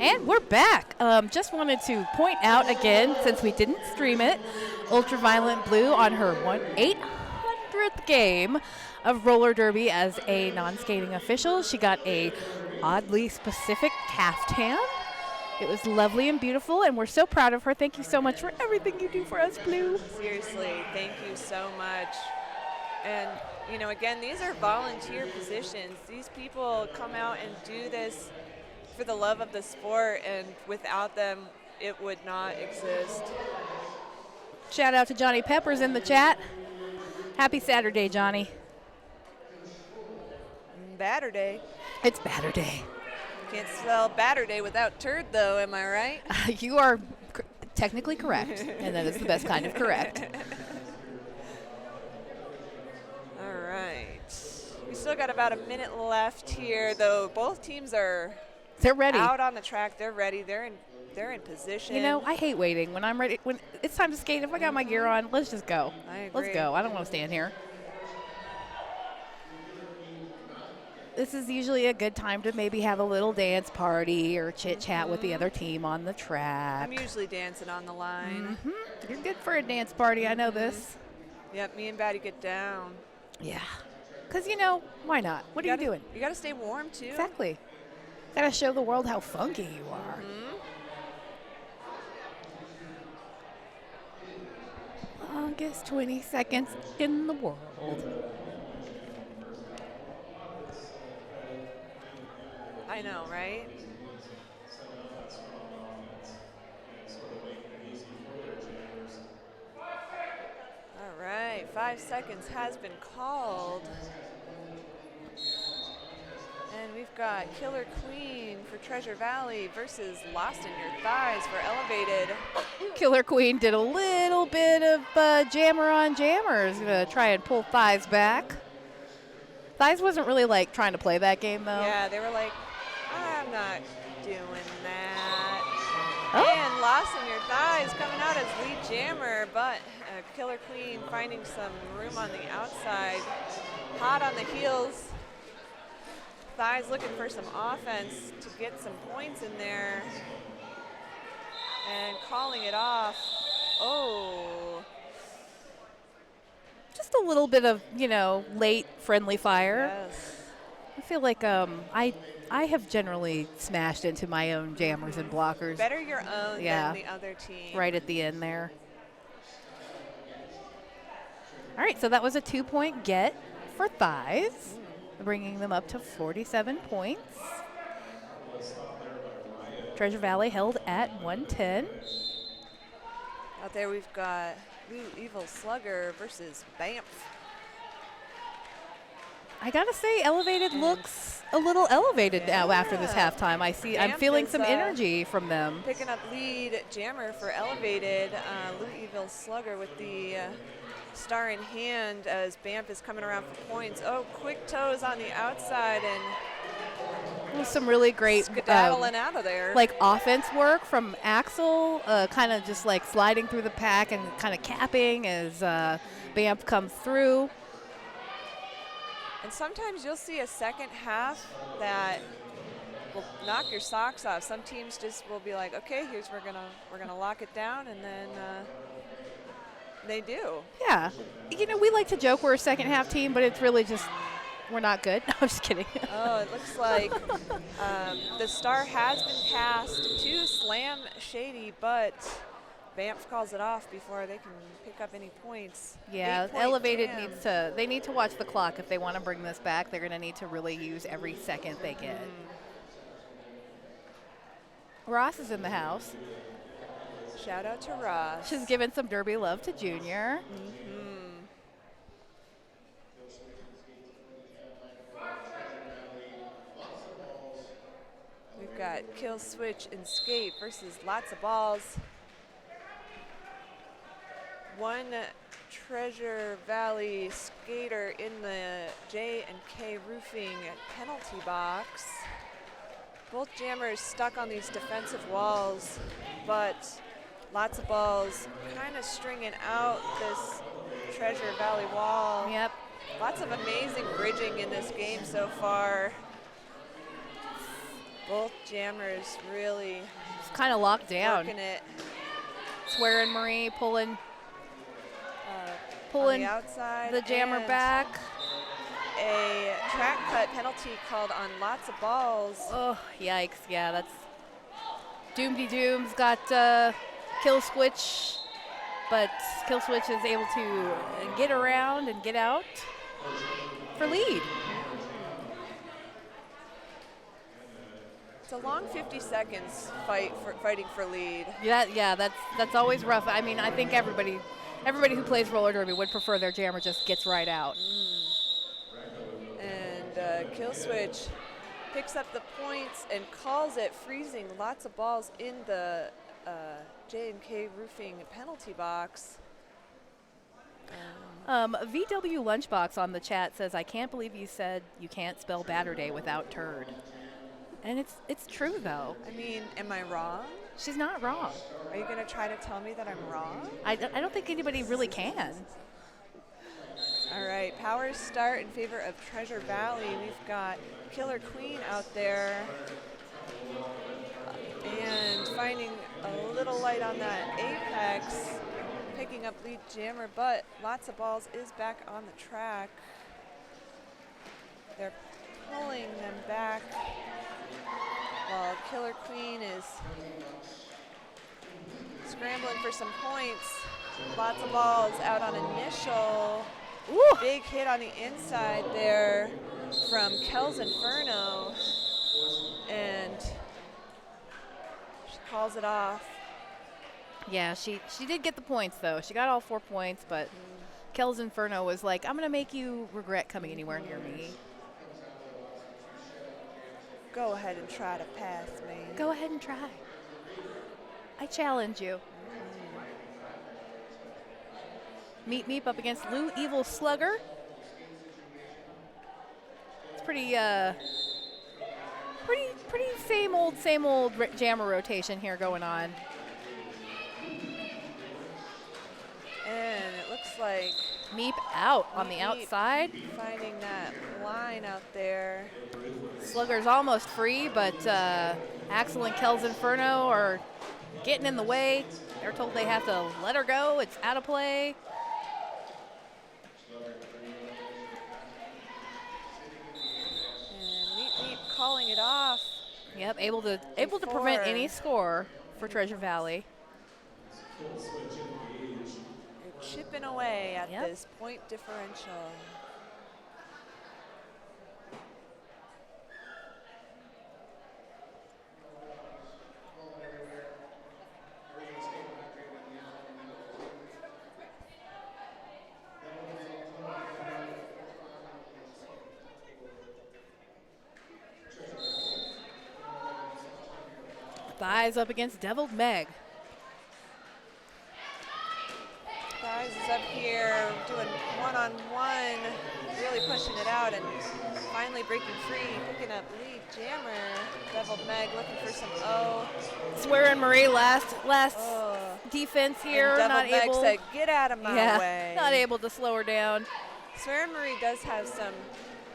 And we're back. Just wanted to point out again, since we didn't stream it, Ultraviolent Blue on her 800th game of roller derby as a non-skating official. She got a oddly specific caftan. It was lovely and beautiful, and we're so proud of her. Thank you so much for everything you do for us, Blue. Seriously, thank you so much. And, you know, again, these are volunteer positions. These people come out and do this for the love of the sport, and without them, it would not exist. Shout out to Johnny Peppers in the chat. Happy Saturday, Johnny. Batter day. It's batter day. Can't spell batter day without turd, though, am I right? You are technically correct, and that is the best kind of correct. All right. We still got about a minute left here, though. Both teams are They're ready. out on the track. They're ready. They're in position. You know, I hate waiting. When I'm ready, when it's time to skate, if I got my gear on, let's just go. I agree. Let's go. I don't want to stand here. This is usually a good time to maybe have a little dance party or chit-chat with the other team on the track. I'm usually dancing on the line. You're good for a dance party. I know this. Yep, me and Batty get down. Yeah. Because, you know, why not? What are you doing? You got to stay warm, too. Exactly. Got to show the world how funky you are. Longest 20 seconds in the world. I know, right? All right, 5 seconds has been called. And we've got Killer Queen for Treasure Valley versus Lost in Your Thighs for Elevated. Killer Queen did a little bit of jammer on jammers. Gonna try and pull Thighs back. Thighs wasn't really like trying to play that game though. Yeah, they were like, I'm not doing that. Oh. And Lost in Your Thighs coming out as lead jammer, but Killer Queen finding some room on the outside. Hot on the heels. Thighs looking for some offense to get some points in there. And calling it off. Oh. Just a little bit of, you know, late friendly fire. Yes. I feel like I have generally smashed into my own jammers and blockers Better your own Yeah. than the other team. right at the end there. All right, so that was a 2-point get for Thighs, bringing them up to 47 points. Treasure Valley held at 110. Out there we've got Blue Evil Slugger versus Banff. I gotta say, Elevated looks a little elevated now after this halftime. I'm Banff feeling is, some energy from them. Picking up lead jammer for Elevated. Blue Evil Slugger with the star in hand as Banff is coming around for points. Oh, quick toes on the outside and Some really great skedaddling out of there. like offense work from Axel, kind of just like sliding through the pack and kind of capping as Banff comes through. And sometimes you'll see a second half that will knock your socks off. Some teams just will be like, okay, we're gonna lock it down, and then they do. Yeah, you know, we like to joke we're a second half team, but it's really just we're not good. No, I'm just kidding. Oh, it looks like the star has been passed to Slam Shady, but Banff calls it off before they can pick up any points. Yeah, 8-point Elevated jam. they need to watch the clock if they want to bring this back. They're going to need to really use every second they get. Ross is in the house. Shout out to Ross. She's giving some derby love to Junior. We've got Kill Switch and Skate versus Lots of Balls. One Treasure Valley skater in the J&K Roofing penalty box. Both jammers stuck on these defensive walls, but Lots of Balls kind of stringing out this Treasure Valley wall. Yep. Lots of amazing bridging in this game so far. Both jammers really It's kind of locked down. working it Swear and Marie pulling on pulling the outside. the jammer and back. A track cut penalty called on lots of balls. Oh, yikes. Yeah, that's Doomty Doom's got Kill Switch, but Kill Switch is able to get around and get out for lead. It's a long 50 seconds fighting for lead. Yeah, that's always rough. I mean, I think everybody who plays roller derby would prefer their jammer just gets right out. And Kill Switch picks up the points and calls it, freezing lots of balls in the J&K Roofing penalty box. VW Lunchbox on the chat says, "I can't believe you said you can't spell Batter Day without turd." And it's true though. I mean, am I wrong? She's not wrong. Are you going to try to tell me that I'm wrong? I don't think anybody really can. All right, powers start in favor of Treasure Valley. We've got Killer Queen out there and finding a little light on that apex, picking up lead jammer, but lots of balls is back on the track. They're pulling them back while Killer Queen is scrambling for some points. Lots of balls out on initial. Ooh. Big hit on the inside there from Kel's Inferno, and she calls it off. Yeah, she did get the points though. She got all 4 points, but Kel's Inferno was like, "I'm gonna make you regret coming anywhere near me. Go ahead and try to pass me. Go ahead and try. I challenge you." Meep Meep up against Lou Evil Slugger. It's pretty same old jammer rotation here going on. And it looks like Meep out on the Meep outside. finding that line out there. Slugger's almost free, but Axel and Kel's Inferno are getting in the way. They're told they have to let her go. It's out of play. And Meep Meep calling it off. Yep, able to prevent any score for Treasure Valley. They're chipping away at Yep. this point differential. Thighs up against Deviled Meg. Thighs is up here doing one-on-one, really pushing it out and finally breaking free, picking up lead jammer. Deviled Meg looking for some O. Swear and Marie last defense here, And not Deviled Meg able. said, "Get out of my way." Not able to slow her down. Swear and Marie does have some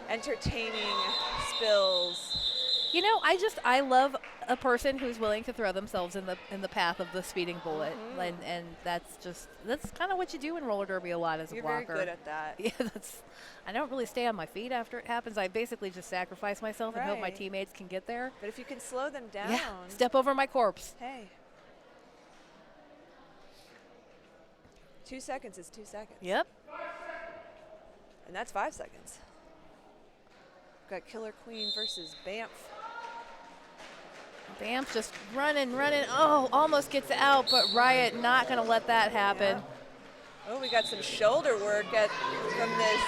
entertaining spills. You know, I love a person who's willing to throw themselves in the path of the speeding bullet, and that's kind of what you do in roller derby a lot as a You're blocker. very good at that. Yeah, I don't really stay on my feet after it happens. I basically just sacrifice myself and hope my Right. teammates can get there. But if you can slow them down, Yeah, step over my corpse. hey. 2 seconds is 2 seconds. Yep. And that's 5 seconds. Got Killer Queen versus Banff. Bam's just running. Oh, almost gets out, but Riot not going to let that happen. Yeah. Oh, we got some shoulder work from this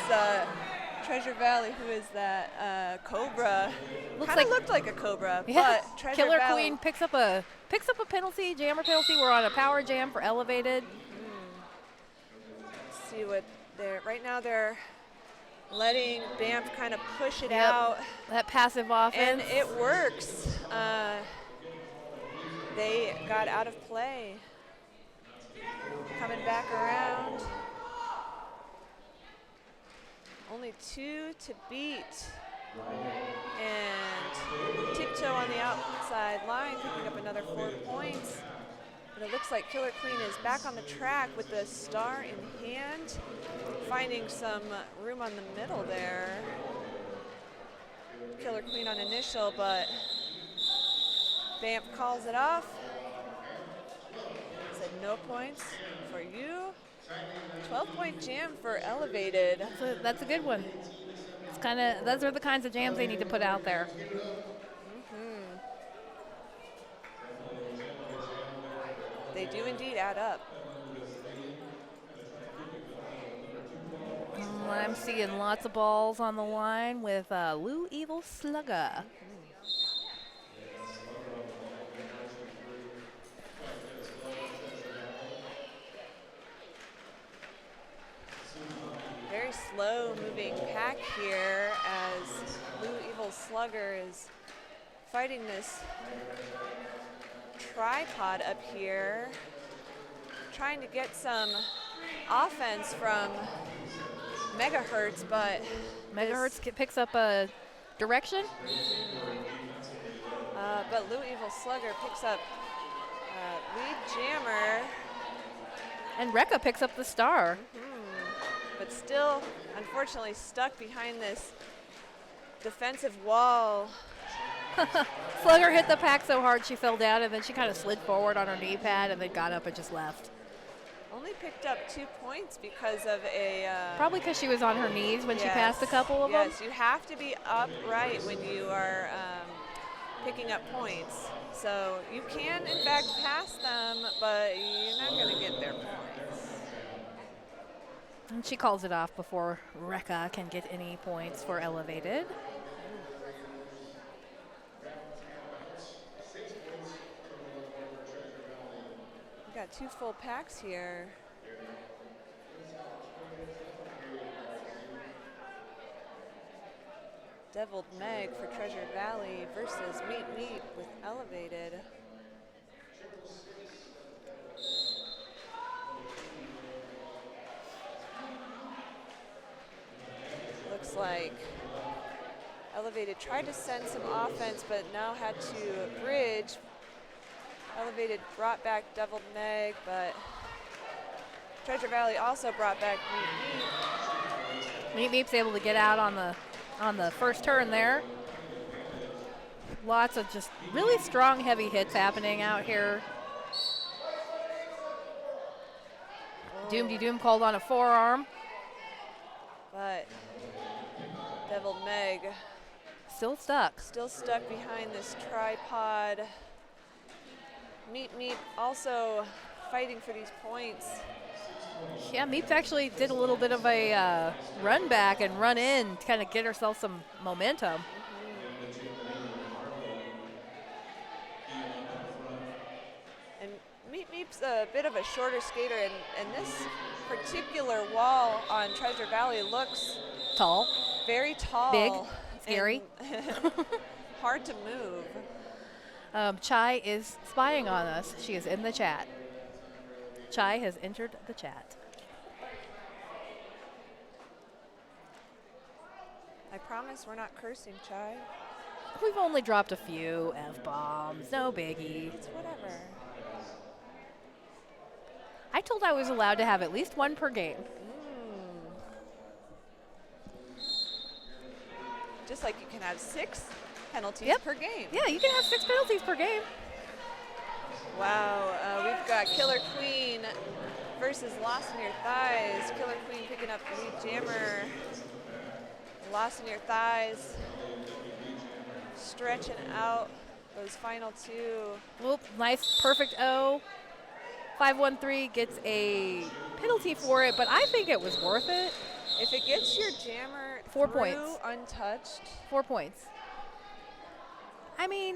Treasure Valley. Who is that? Cobra. Looked like a Cobra, Yeah. but Treasure Killer Valley. Queen picks up a penalty, jammer penalty. We're on a power jam for elevated. Let's see what right now they're letting Banff kind of push it Yep. out. That passive offense. And it works. They got out of play. Coming back around. Only 2 to beat. And Tiptoe on the outside line, picking up another 4 points. But it looks like Killer Queen is back on the track with the star in hand, finding some room on the middle there. Killer Queen on initial, but Vamp calls it off. Said no points for you. 12-point jam for Elevated. That's a good one. It's those are the kinds of jams they need to put out there. They do indeed add up. I'm seeing lots of balls on the line with Lou Evil Slugger. Very slow moving pack here as Lou Evil Slugger is fighting this tripod up here, trying to get some offense from Megahertz, but Megahertz picks up a direction. But Lou Evil Slugger picks up lead jammer. And Rekka picks up the star. But still, unfortunately, stuck behind this defensive wall. Slugger hit the pack so hard she fell down, and then she kind of slid forward on her knee pad and then got up and just left. Only picked up 2 points because of a... Probably because she was on her knees when she passed a couple of them. Yes, you have to be upright when you are picking up points. So you can, in fact, pass them, but you're not going to get their points. And she calls it off before Rekka can get any points for Elevated. We got 2 full packs here. Deviled Meg for Treasure Valley versus Meet Meet with Elevated. Looks like Elevated tried to send some offense, but now had to bridge. Elevated brought back Deviled Meg, but Treasure Valley also brought back Meet Meet. Meet Meet's able to get out on the first turn there. Lots of just really strong, heavy hits happening out here. Doom called on a forearm. But Deviled Meg Still stuck. still stuck behind this tripod. Meet Meet also fighting for these points. Yeah, Meeps actually did a little bit of a run back and run in to kind of get herself some momentum. And Meet Meet's a bit of a shorter skater, and this particular wall on Treasure Valley looks Tall, very tall. big, scary. and hard to move. Chai is spying on us. She is in the chat. Chai has entered the chat. I promise we're not cursing, Chai. We've only dropped a few F-bombs. No biggie. It's whatever. I told I was allowed to have at least one per game. Just like you can have 6 penalties Yep. per game. Yeah, you can have 6 penalties per game. Wow, we've got Killer Queen versus Lost in Your Thighs. Killer Queen picking up the lead jammer. Lost in Your Thighs, stretching out those final 2. Whoop, nice, perfect O. 513 gets a penalty for it, but I think it was worth it. If it gets your jammer 4 through points. untouched, 4 points. I mean,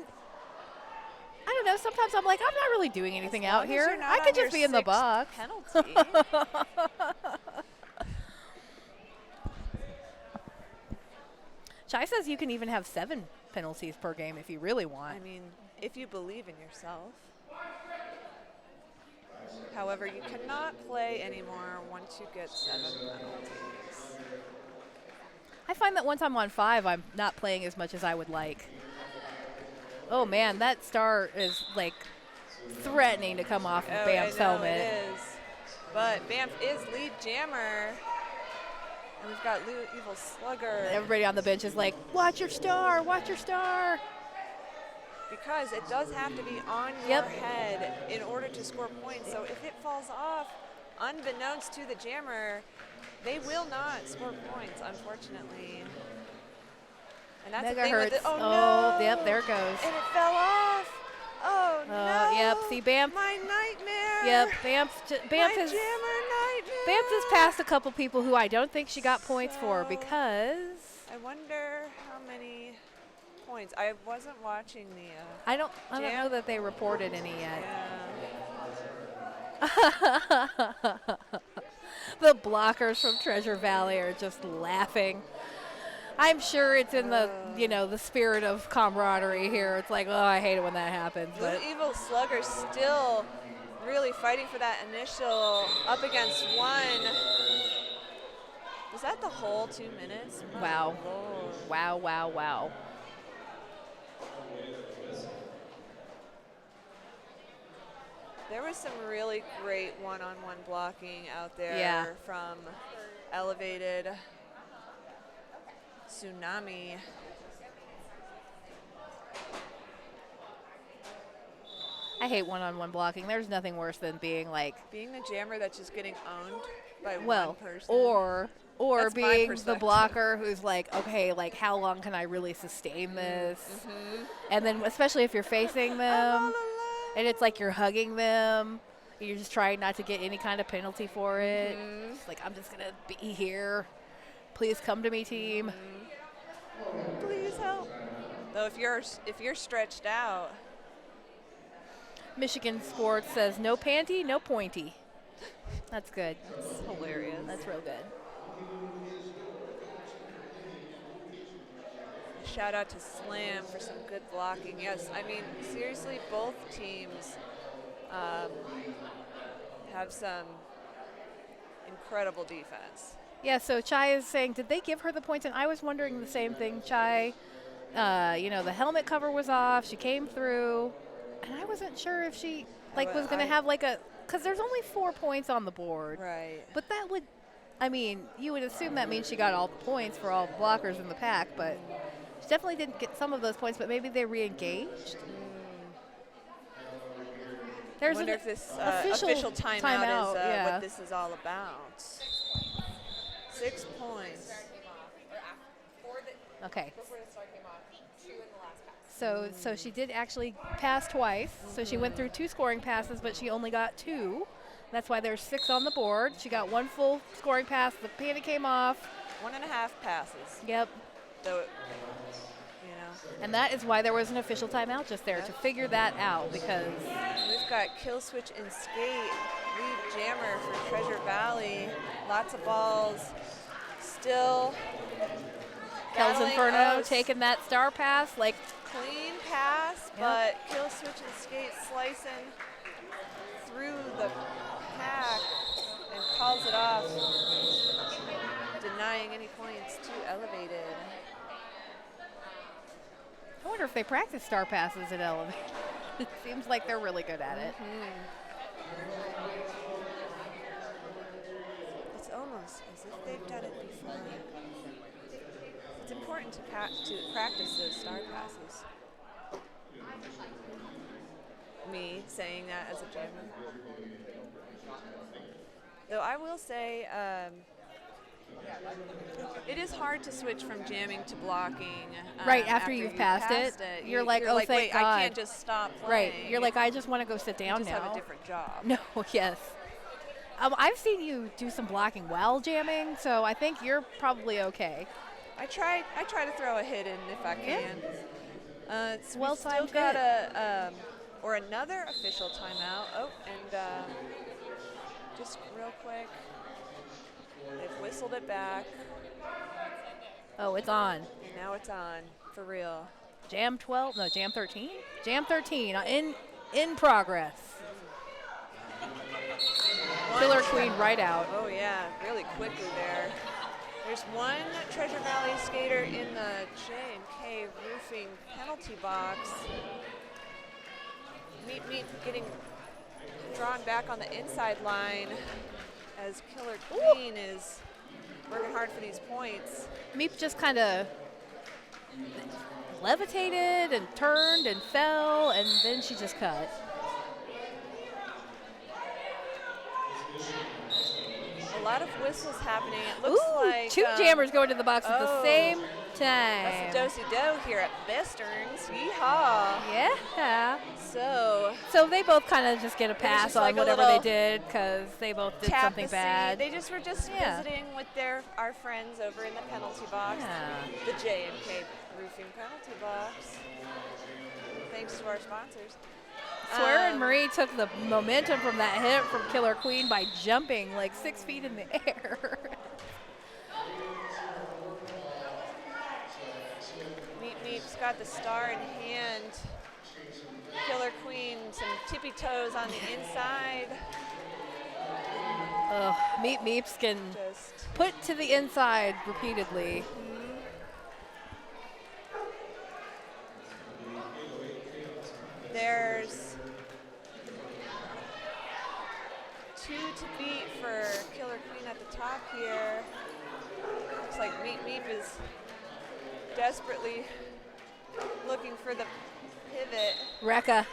I don't know. Sometimes I'm like, I'm not really doing anything out as here. you're not I on could your just be in the 6th box. penalty. Shai says you can even have 7 penalties per game if you really want. I mean, if you believe in yourself. However, you cannot play anymore once you get 7 penalties. I find that once I'm on 5, I'm not playing as much as I would like. Oh man, that star is like threatening to come off of Oh, I Bam's know helmet. it is. But Banff is lead jammer. And we've got Evil Slugger. Everybody on the bench is like, watch your star, watch your star. Because it does have to be on your Yep. head in order to score points. So if it falls off, unbeknownst to the jammer, they will not score points, unfortunately. And that's the thing with Megahertz. it. Oh, no. Yep, there it goes. And it fell off. Oh, no. Yep, see, Banff. My nightmare. Yep, Banff My has jammer nightmare. Banff has passed a couple people who I don't think she got points for So- because I wonder how many points. I wasn't watching the. I don't know Jam? that they reported any yet. Yeah. The blockers from Treasure Valley are just laughing. I'm sure it's in the, the spirit of camaraderie here. It's like, oh, I hate it when that happens. But Blue Evil Slugger still really fighting for that initial up against one. Was that the whole 2 minutes? My Wow. Lord. wow, wow, wow. There was some really great one-on-one blocking out there Yeah. from Elevated Tsunami. I hate one-on-one blocking. There's nothing worse than being like, Being the jammer that's just getting owned by well, one person. or That's my being the perspective. blocker who's like, okay, like how long can I really sustain this? And then especially if you're facing I'm all them alone. and it's like you're hugging them, you're just trying not to get any kind of penalty for it. It's like, I'm just gonna be here. Please come to me, team. Please help. Though if you're stretched out, Michigan Sports says no panty, no pointy. That's good. it's hilarious. That's real good. Shout out to Slam for some good blocking. Yes, I mean, seriously, both teams have some incredible defense. Yeah, so Chai is saying, did they give her the points? And I was wondering the same thing, Chai. The helmet cover was off. She came through. And I wasn't sure if she, was going to have because there's only 4 points on the board. Right. But that would, you would assume that means she got all the points for all the blockers in the pack, but she definitely didn't get some of those points, but maybe they re-engaged. I There's wonder an if this official timeout is yeah. what this is all about. 6 points. Okay. So she did actually pass twice. So she went through 2 scoring passes, but she only got 2. That's why there's 6 on the board. She got 1 full scoring pass. The panty came off. 1.5 passes. Yep. Though, And that is why there was an official timeout just there to figure that out, because we've got kill switch and skate. Lead jammer for Treasure Valley. Lots of balls. Still. Hell's battling Inferno us. taking that star pass. Clean pass, but kill switch and skate slicing through the pack and calls it off, denying any points to Elevated. I wonder if they practice star passes at Elevate. It seems like they're really good at it. It's almost as if they've done it before. It's important to practice those star passes. Me saying that as a jammer. Though I will say, it is hard to switch from jamming to blocking. Right, after you've passed it. You're like, oh, thank wait, God. I can't just stop playing. Right. You're like, I just want to go sit down just now. have a different job. No, yes. I've seen you do some blocking while jamming, so I think you're probably okay. I try to throw a hit in if I can. So well we still timed got hit. another official timeout. Oh, and just real quick, they've whistled it back, Oh, it's on. and now it's on for real. Jam 12? No, Jam 13? Jam 13 in progress. Killer Queen right out. Oh yeah, really quickly there. There's one Treasure Valley skater in the J&K roofing penalty box. Meet getting drawn back on the inside line as Killer Queen is working hard for these points. Meep just kind of levitated and turned and fell, and then she just cut. A lot of whistles happening. It looks Ooh, like two jammers going to the box at the same time. that's a do-si-do here at Besterns. Yeehaw. Yeah. So they both kind of just get a pass just on like a whatever they little did because they both did tap something the seat. bad. They just were Yeah. visiting with our friends over in the penalty box. Yeah. The J&K roofing penalty box. Thanks to our sponsors. Swear and Marie took the momentum from that hit from Killer Queen by jumping like 6 feet in the air. Meep's got the star in hand. Killer Queen, some tippy toes on the inside. Meeps can Just put to the inside repeatedly. There's 2 to beat for Killer Queen at the top here. Looks like Meep is desperately looking for the pivot. Rekka.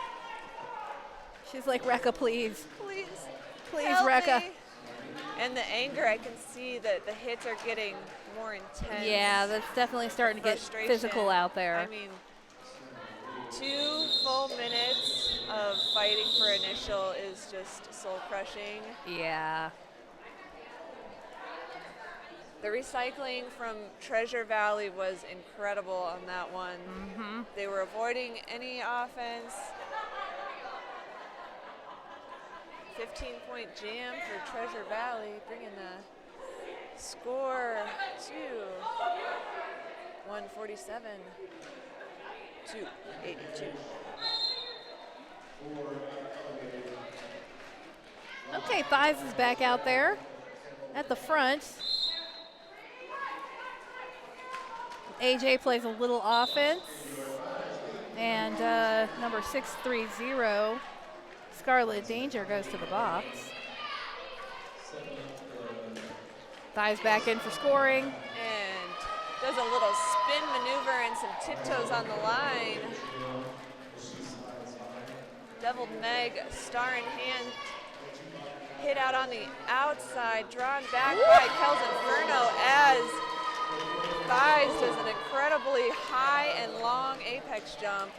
She's like, Rekka, please. Please Help Rekka. me. And the anger, I can see that the hits are getting more intense. Yeah, that's definitely starting to get Frustration. physical out there. I mean, 2 full minutes of fighting for initial is just soul crushing. Yeah. The recycling from Treasure Valley was incredible on that one. They were avoiding any offense. 15-point jam for Treasure Valley, bringing the score to 147 to 82. Okay, Thighs is back out there at the front. AJ plays a little offense. And number 630, Scarlet Danger, goes to the box. Thighs back in for scoring. And does a little spin maneuver and some tiptoes on the line. Deviled Meg, star in hand, hit out on the outside, drawn back by Kel's Inferno as Thighs does an incredibly high and long apex jump.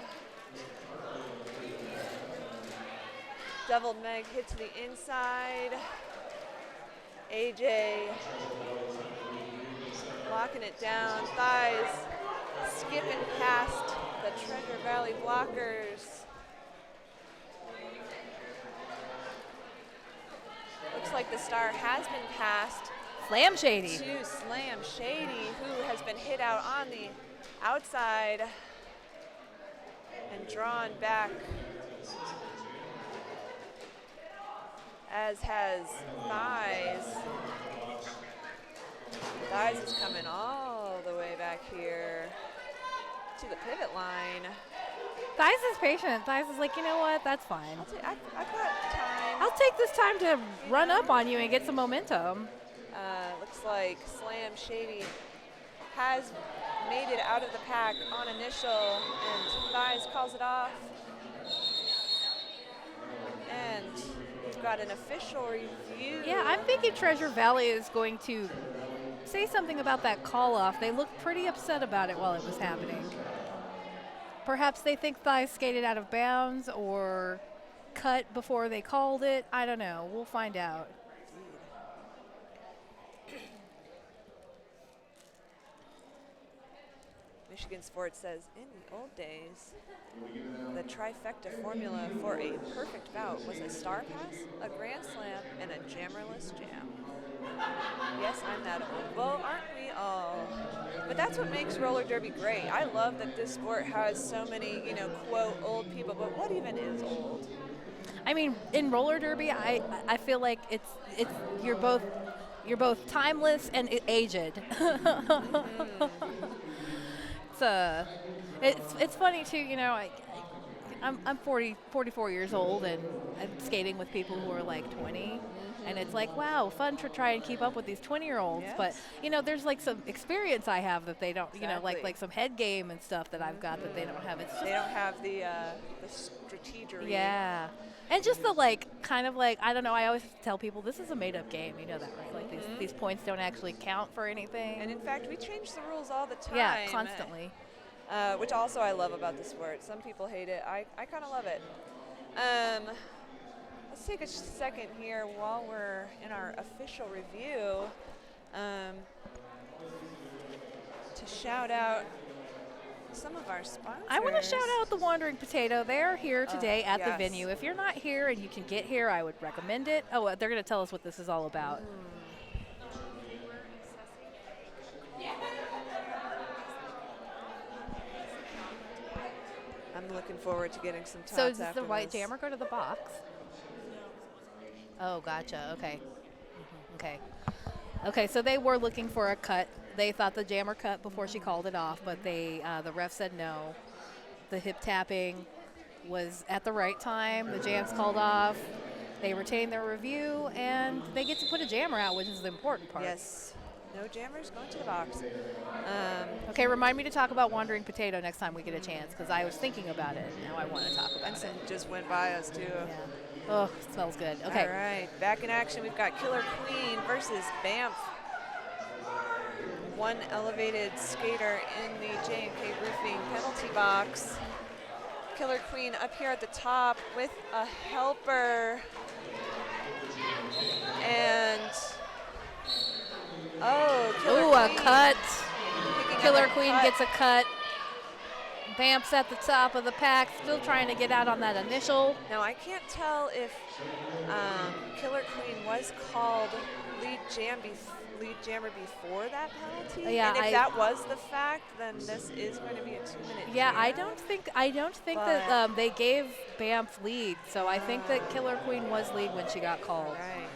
Deviled Meg hit to the inside. AJ locking it down. Thighs skipping past the Treasure Valley blockers. Looks like the star has been passed Slam Shady. to Slam Shady, who has been hit out on the outside and drawn back, as has Thighs. Thighs is coming all the way back here to the pivot line. Thighs is patient. Thighs is like, you know what? That's fine. I've got time. I'll take this time to run up on you and get some momentum. Looks like Slam Shady has made it out of the pack on initial, and Thighs calls it off. And we've got an official review. Yeah, I'm thinking Treasure Valley is going to say something about that call-off. They looked pretty upset about it while it was happening. Perhaps they think Thighs skated out of bounds or cut before they called it. I don't know. We'll find out. Michigan Sports says, in the old days, the trifecta formula for a perfect bout was a star pass, a grand slam, and a jammerless jam. Yes, I'm that old. Well, aren't we all? But that's what makes roller derby great. I love that this sport has so many, quote, old people, but what even is old? I mean, in roller derby, I feel like it's you're both You're both timeless and aged. It's funny too. I'm 44 years old, and I'm skating with people who are like 20. And it's like, wow, fun to try and keep up with these 20-year-olds. But, Yes. there's like some experience I have that they don't, Exactly. like some head game and stuff that I've got that they don't have. It's just, They don't have the strategery. yeah. And just the kind of I don't know, I always tell people this is a made up game. You know that, right? Like these points don't actually count for anything. And in fact, we change the rules all the time. yeah, constantly. Which also I love about the sport. Some people hate it. I kind of love it. Let's take a second here while we're in our official review to shout out some of our sponsors. I want to shout out the Wandering Potato. They're here today at the yes. venue. If you're not here and you can get here, I would recommend it. Oh, they're going to tell us what this is all about. I'm looking forward to getting some tots So does after the white this. jammer go to the box? Oh, gotcha. Okay. Okay. Okay, so they were looking for a cut. They thought the jammer cut before she called it off, but the ref said no. The hip tapping was at the right time. The jam's called off. They retain their review, and they get to put a jammer out, which is the important part. Yes. No jammers going to the box. Okay, remind me to talk about Wandering Potato next time we get a chance, because I was thinking about it, and now I want to talk about Benson it. just went by us, too. Yeah. Oh, it smells good. Okay. All right, back in action, we've got Killer Queen versus Banff. One elevated skater in the J&K Roofing penalty box. Killer Queen up here at the top with a helper. And, Killer Ooh, a Queen cut. picking up Killer a Queen cut. gets a cut. Banff's at the top of the pack, still trying to get out on that initial. Now, I can't tell if Killer Queen was called lead jammer before that penalty. Yeah, and if that was the fact, then this is going to be a 2-minute Yeah, jam. I don't think that they gave Banff lead, so I think that Killer Queen was lead when she got called. All right,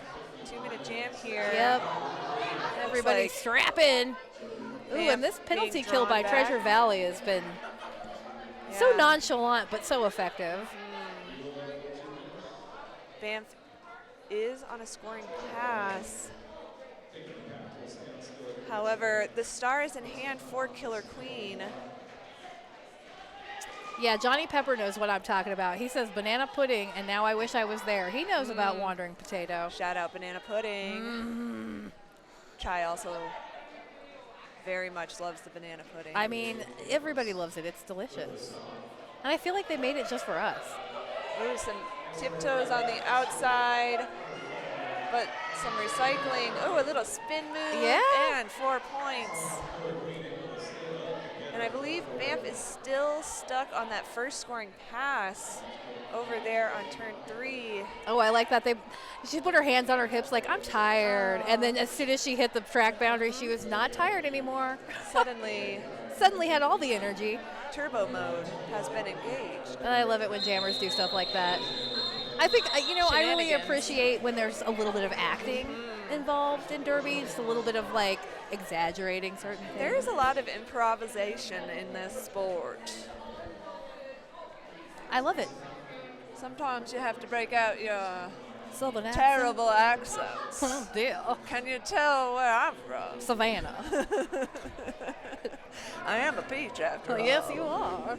2-minute jam here. Yep. Everybody's like strapping. Ooh, Banff and this penalty being kill by drawn Treasure back. Valley has been so Yeah. nonchalant but so effective. Banff is on a scoring pass. However, the star is in hand for Killer Queen. Yeah, Johnny Pepper knows what I'm talking about. He says banana pudding, and now I wish I was there. He knows about Wandering Potato. Shout out Banana Pudding. Chai also very much loves the banana pudding. I mean, everybody loves it. It's delicious. And I feel like they made it just for us. Ooh, some tiptoes on the outside, but some recycling. Oh, a little spin move. Yeah. And 4 points. And I believe Banff is still stuck on that first scoring pass over there on turn 3. Oh, I like that. She put her hands on her hips like, I'm tired. And then as soon as she hit the track boundary, she was not tired anymore. Suddenly, Suddenly had all the energy. turbo mode has been engaged. And I love it when jammers do stuff like that. I think, I really Shenanigans. appreciate when there's a little bit of acting involved in Derby, just a little bit of exaggerating certain things. There is a lot of improvisation in this sport. I love it. Sometimes you have to break out your Southern accent. terrible accents. Oh, dear. Can you tell where I'm from? Savannah. I am a peach after all. Yes, you are.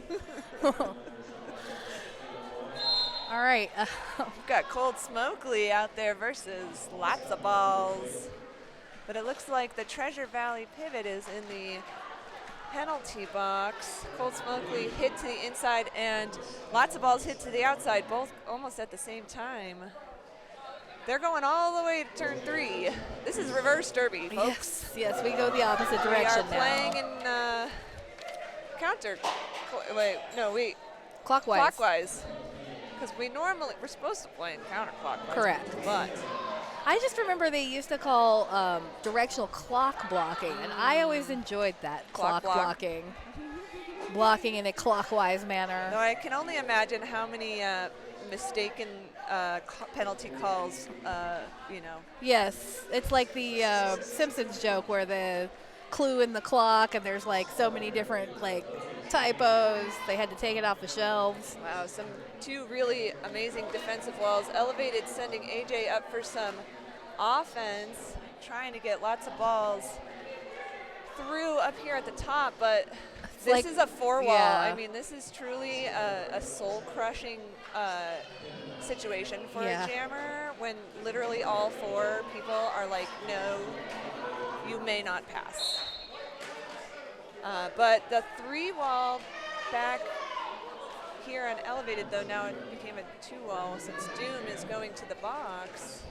All right. We've got Cold Smokely out there versus Lots of Balls. But it looks like the Treasure Valley pivot is in the penalty box. Cold Smokely hit to the inside and Lots of Balls hit to the outside, both almost at the same time. They're going all the way to turn 3. This is reverse derby, folks. Yes, we go the opposite We direction are now. playing in Clockwise. clockwise. Because we're supposed to play in counterclockwise. Correct. But I just remember they used to call directional clock blocking, and I always enjoyed that Clock block. blocking. Blocking in a clockwise manner. no, I can only imagine how many mistaken penalty calls, you know. Yes, it's like the Simpsons joke where the clue in the clock, and there's like so many different like typos. They had to take it off the shelves. Wow, two really amazing defensive walls. Elevated sending AJ up for some offense, trying to get lots of balls through up here at the top, but this like- is a four wall. yeah. I mean, this is truly a soul-crushing situation for Yeah. a jammer when literally all four people are like, no, you may not pass. But the three wall back here on elevated, though, now it became a two wall since Doom is going to the box.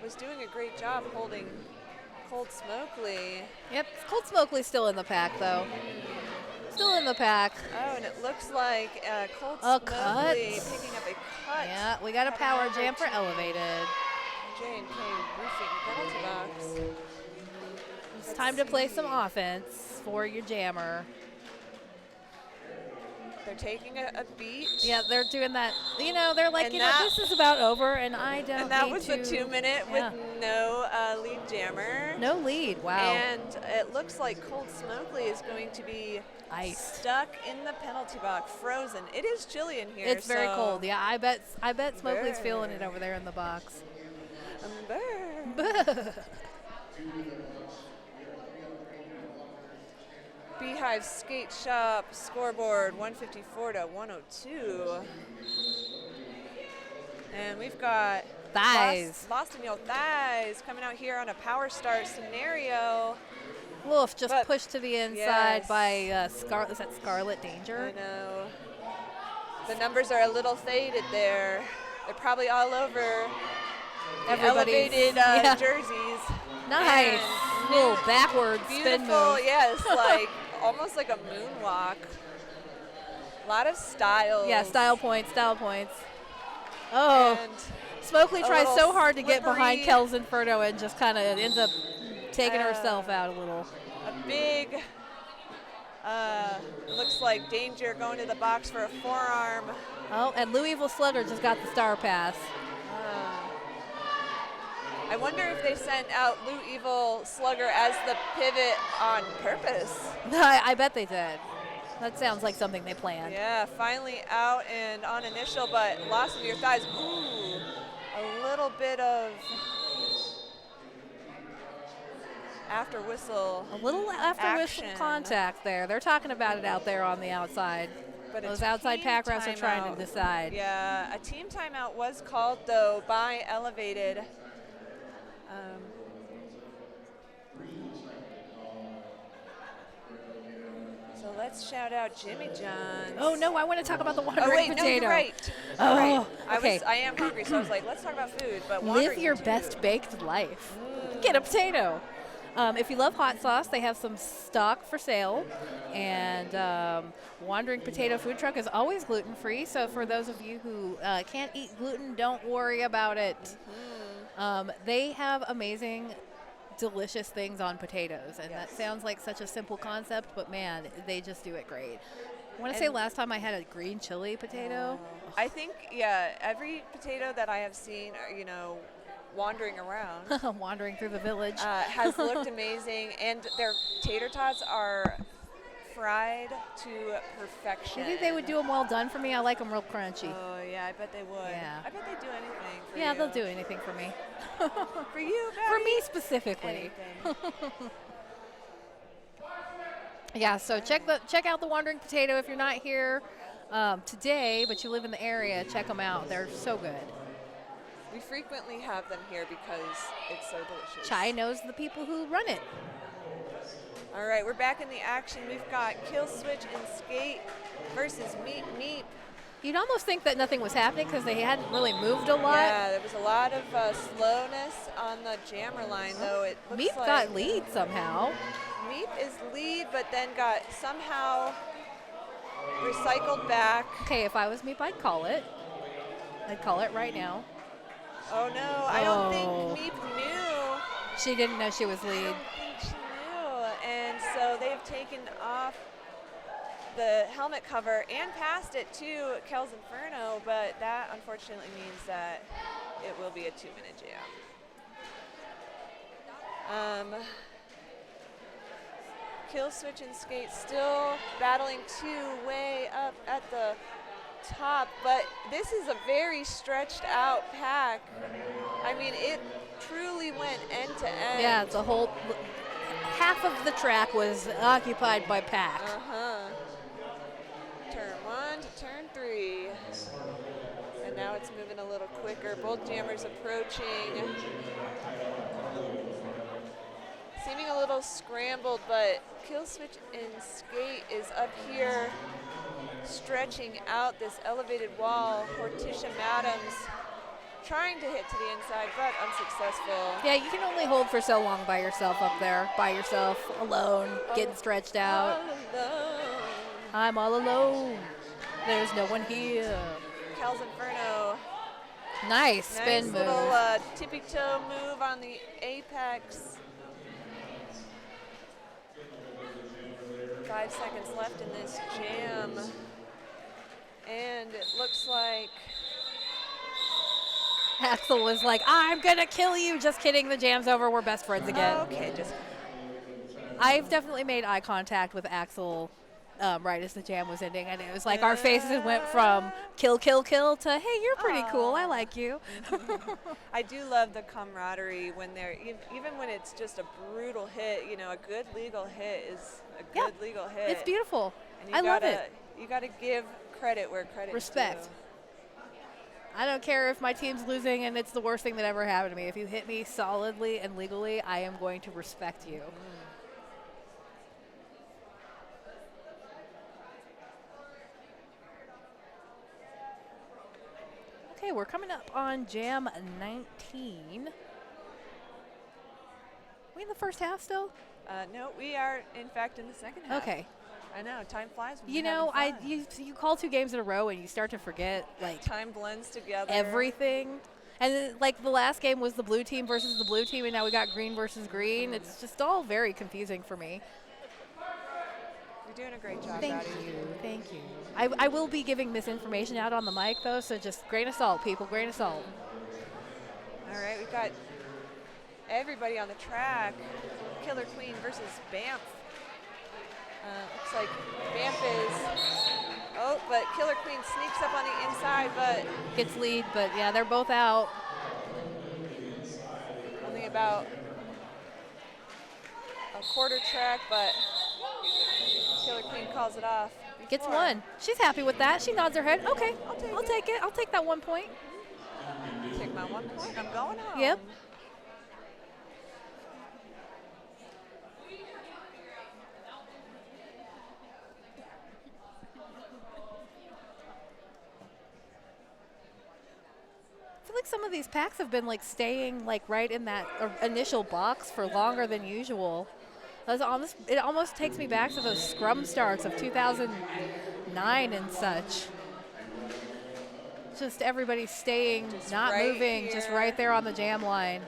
Was doing a great job holding Cold Smokely. Yep, Cold Smokely's still in the pack though. Still in the pack. Oh, and it looks like Cold A Smokely cut. picking up a cut. Yeah, we got a power jam for elevated. J&K roofing penalty box. It's time to play some offense for your jammer. They're taking a beat. Yeah, they're doing that. You know, they're like, And you know, that- this is about over, and I don't And that need was to. the 2 minute Yeah. with no lead jammer. No lead. Wow. And it looks like Cold Smokely is going to be Iced. stuck in the penalty box, frozen. It is chilly in here. It's very so- cold. Yeah, I bet Smokely's Brr. feeling it over there in the box. Brr. Beehive Skate Shop scoreboard 154 to 102. And we've got Thighs. Lost in Your Thighs coming out here on a power start scenario. Wolf just But- pushed to the inside yes. by is that Scarlet Danger? I know. The numbers are a little faded there. They're probably all over the Everybody's- elevated yeah. jerseys. Nice. And Little backward spin beautiful, move. yes, like almost like a moonwalk. A lot of styles. Yeah, style points, style points. Oh, And Smokely a tries little so hard to get behind slippery- Kells Inferno and just kind of ends up taking herself out a little. a big, looks like Danger going to the box for a forearm. Oh, and Lou Evil Slugger just got the star pass. I wonder if they sent out Lou Evil Slugger as the pivot on purpose. I bet they did. That sounds like something they planned. Yeah, finally out and on initial, but Lost in Your Thighs. Ooh, a little bit of after whistle. A little after whistle Action. contact there. They're talking about it out there on the outside. But a Those outside team pack refs are trying timeout. to decide. Yeah, a team timeout was called, though, by Elevated. So let's shout out Jimmy John's. Oh no, I want to talk about the wandering Oh wait, potato. no, you're right. Oh, You're right. okay. I am hungry, so I was like, let's talk about food. But Live wandering your potato. best baked life. Get a potato. If you love hot sauce, they have some stock for sale. And Wandering Potato Food Truck is always gluten-free. So for those of you who can't eat gluten, don't worry about it. They have amazing, delicious things on potatoes. And that sounds like such a simple concept, but man, they just do it great. I want to say last time I had a green chili potato. I think, yeah, every potato that I have seen, you know, wandering around Wandering through the village. has looked amazing, and their tater tots are fried to perfection. Do you think they would do them well done for me? I like them real crunchy. Oh yeah, I bet they would. Yeah. I bet they'd do anything for you. Yeah, they'll do anything for me. For you, For Betty. me specifically. Anything. Yeah, so check out the Wandering Potato if you're not here today, but you live in the area. Check them out. They're so good. We frequently have them here because it's so delicious. Chai knows the people who run it. All right, we're back in the action. We've got Kill Switch and Skate versus Meep Meep. You'd almost think that nothing was happening because they hadn't really moved a lot. Yeah, there was a lot of slowness on the jammer line, though. It looks Meep like got lead somehow. Meep is lead, but then got somehow recycled back. Okay, if I was Meep, I'd call it. I'd call it right now. Oh no, I don't Oh. think Meep knew. She didn't know she was I lead. don't think she knew. And so they've taken off the helmet cover and passed it to Kel's Inferno, but that unfortunately means that it will be a 2-minute jam. Kill Switch and Skate still battling 2 way up at the top, but this is a very stretched out pack. I mean, it truly went end to end. Yeah, the whole half of the track was occupied by pack. Turn 1 to turn 3. And now it's moving a little quicker. Both jammers approaching. Seeming a little scrambled, but Kill Switch and Skate is up here stretching out this elevated wall. Horticia Madams trying to hit to the inside, but unsuccessful. Yeah, you can only hold for so long by yourself up there, by yourself, alone, getting stretched out. All alone. I'm all alone. There's no one here. Cal's Inferno. Nice spin Nice move. little tippy toe move on the apex. 5 seconds left in this jam. And it looks like Axel was like, I'm going to kill you. Just kidding. The jam's over. We're best friends again. okay, just I've definitely made eye contact with Axel right as the jam was ending. And it was like our faces went from kill, kill, kill to, hey, you're pretty cool. I like you. I do love the camaraderie when they're even when it's just a brutal hit. You know, a good legal hit is a good legal hit. It's beautiful. And I love it. You got to give credit where credit Respect. is due. I don't care if my team's losing and it's the worst thing that ever happened to me. If you hit me solidly and legally, I am going to respect you. Okay, we're coming up on Jam 19. We in the first half still? No, we are in fact in the second half. Okay. I know, time flies when You you're know, having fun. you call 2 games in a row and you start to forget like Time blends together. everything. And then, like the last game was the blue team versus the blue team, and now we got green versus green. It's just all very confusing for me. You're doing a great job, Thank Maddie. you, thank you. I will be giving this information out on the mic though, so just grain of salt, people, grain of salt. All right, we've got everybody on the track. Killer Queen versus Banff. Looks like Banff is. Oh, but Killer Queen sneaks up on the inside, but Gets lead, but yeah, they're both out. only about a quarter track, but Killer Queen calls it off. Gets before. 1. She's happy with that. She nods her head. Okay, I'll I'll take it. I'll take that 1 point. Take my 1 point. I'm going home. Yep. I feel like some of these packs have been like staying like right in that initial box for longer than usual. It almost takes me back to those scrum starts of 2009 and such. Just everybody staying, Just not right moving, just here. right there on the jam line.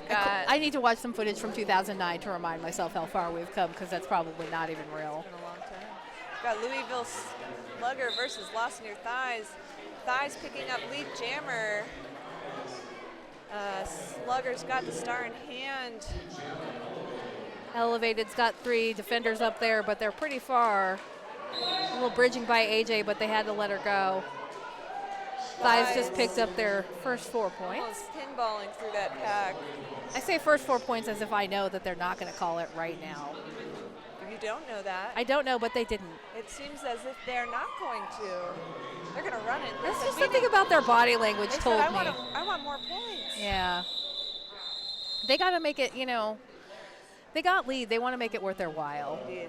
I need to watch some footage from 2009 to remind myself how far we've come, because that's probably not even real. Been a long time. Got Louisville Slugger versus Lost in Your Thighs. Thighs picking up lead jammer. Slugger's got the star in hand. Elevated's got 3 defenders up there, but they're pretty far. A little bridging by AJ, but they had to let her go. Thighs just picked up their first 4 points. Almost pinballing through that pack. I say first 4 points as if I know that they're not going to call it right now. You don't know that. I don't know, but they didn't. It seems as if they're not going to. They're going to run it. There's just something about their body language They said, told I me. want more points. Yeah. They got to make it, they got lead. They want to make it worth their while. Indeed.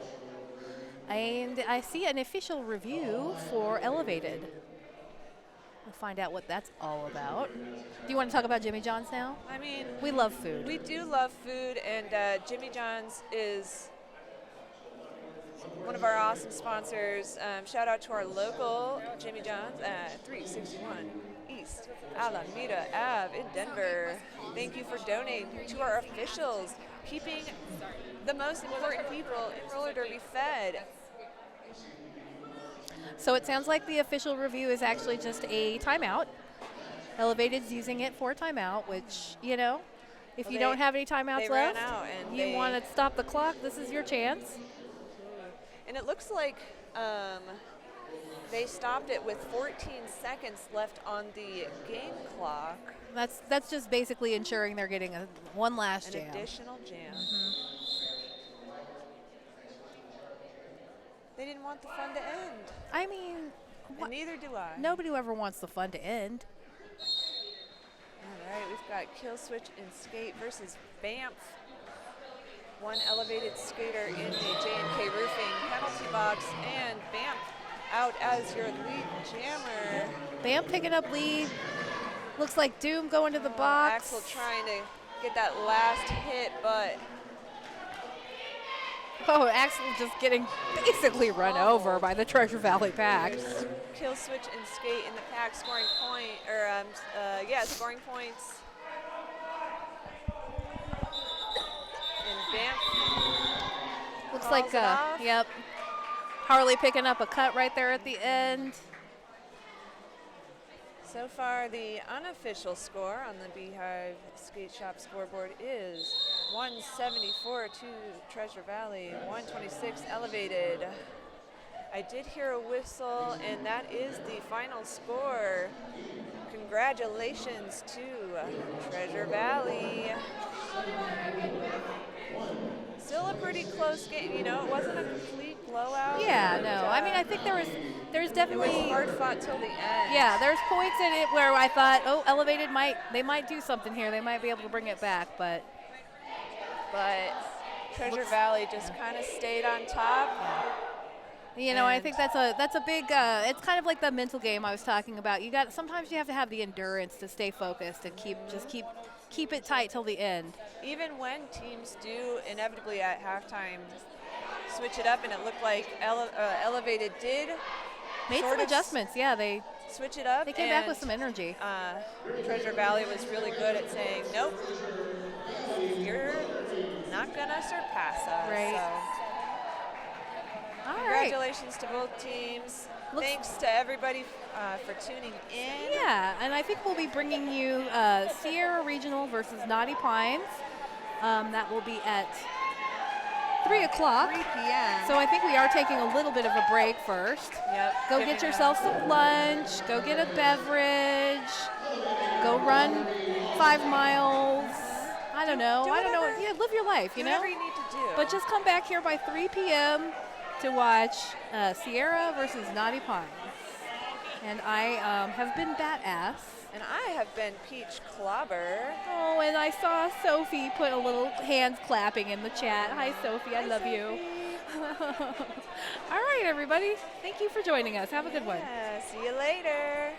And I see an official review for Elevated. We'll find out what that's all about. Do you want to talk about Jimmy John's now? I mean, We love food. we do love food, and Jimmy John's is one of our awesome sponsors. Shout out to our local Jimmy John's at 361 East Alameda Ave in Denver. Thank you for donating to our officials, keeping the most important people in roller derby fed. So it sounds like the official review is actually just a timeout. Elevated's using it for a timeout, which, you know, if Well, you they- don't have any timeouts they ran left, out and you they- want to stop the clock, this is your chance. And it looks like they stopped it with 14 seconds left on the game clock. That's just basically ensuring they're getting one last An jam. additional jam. They didn't want the fun to end. I mean, And neither do I. nobody ever wants the fun to end. All right, we've got Kill Switch and Skate versus Banff. One elevated skater in the J&K Roofing penalty box, and Banff out as your lead jammer. Bam picking up lead. Looks like Doom going to the box. Axel trying to get that last hit, but Oh, Axel just getting basically run over by the Treasure Valley pack. Kill Switch and Skate in the pack scoring scoring points. And Banff Looks calls like, it off. yep. Harley picking up a cut right there at the end. So far, the unofficial score on the Beehive Skate Shop scoreboard is 174 to Treasure Valley, 126 elevated. I did hear a whistle, and that is the final score. Congratulations to Treasure Valley. Still a pretty close game. You know, it wasn't a complete blowout. Yeah, no. I mean, I think there's It was definitely hard fought till the end. yeah, there's points in it where I thought, oh, Elevated might do something here. They might be able to bring it back, but Treasure Valley just kind of stayed on top. you know, I And- think that's a big. It's kind of like the mental game I was talking about. Sometimes you have to have the endurance to stay focused and keep it tight till the end. Even when teams do inevitably at halftime switch it up, and it looked like Elevated did Made sort some of adjustments. Yeah, they switch it up. came back with and, some energy. Treasure Valley was really good at saying, nope, you're not going to surpass us. Right. So All right. congratulations to both teams. Looks- Thanks to everybody for tuning in. Yeah, and I think we'll be bringing you Sierra Regional versus Naughty Pines. That will be at 3 o'clock. 3 p.m. So I think we are taking a little bit of a break first. Yep. Go giving get yourself some lunch. Go get a beverage. Go run 5 miles. I don't know. do I don't know. whatever- Yeah, live your life, you know? whatever you need to do. But just come back here by 3 p.m. to watch Sierra versus Naughty Pines. And I have been Badass. And I have been Peach Clobber. Oh, and I saw Sophie put a little hands clapping in the chat. Hi, Sophie. I love you. All right, everybody. Thank you for joining us. Have a good one. Yeah, see you later.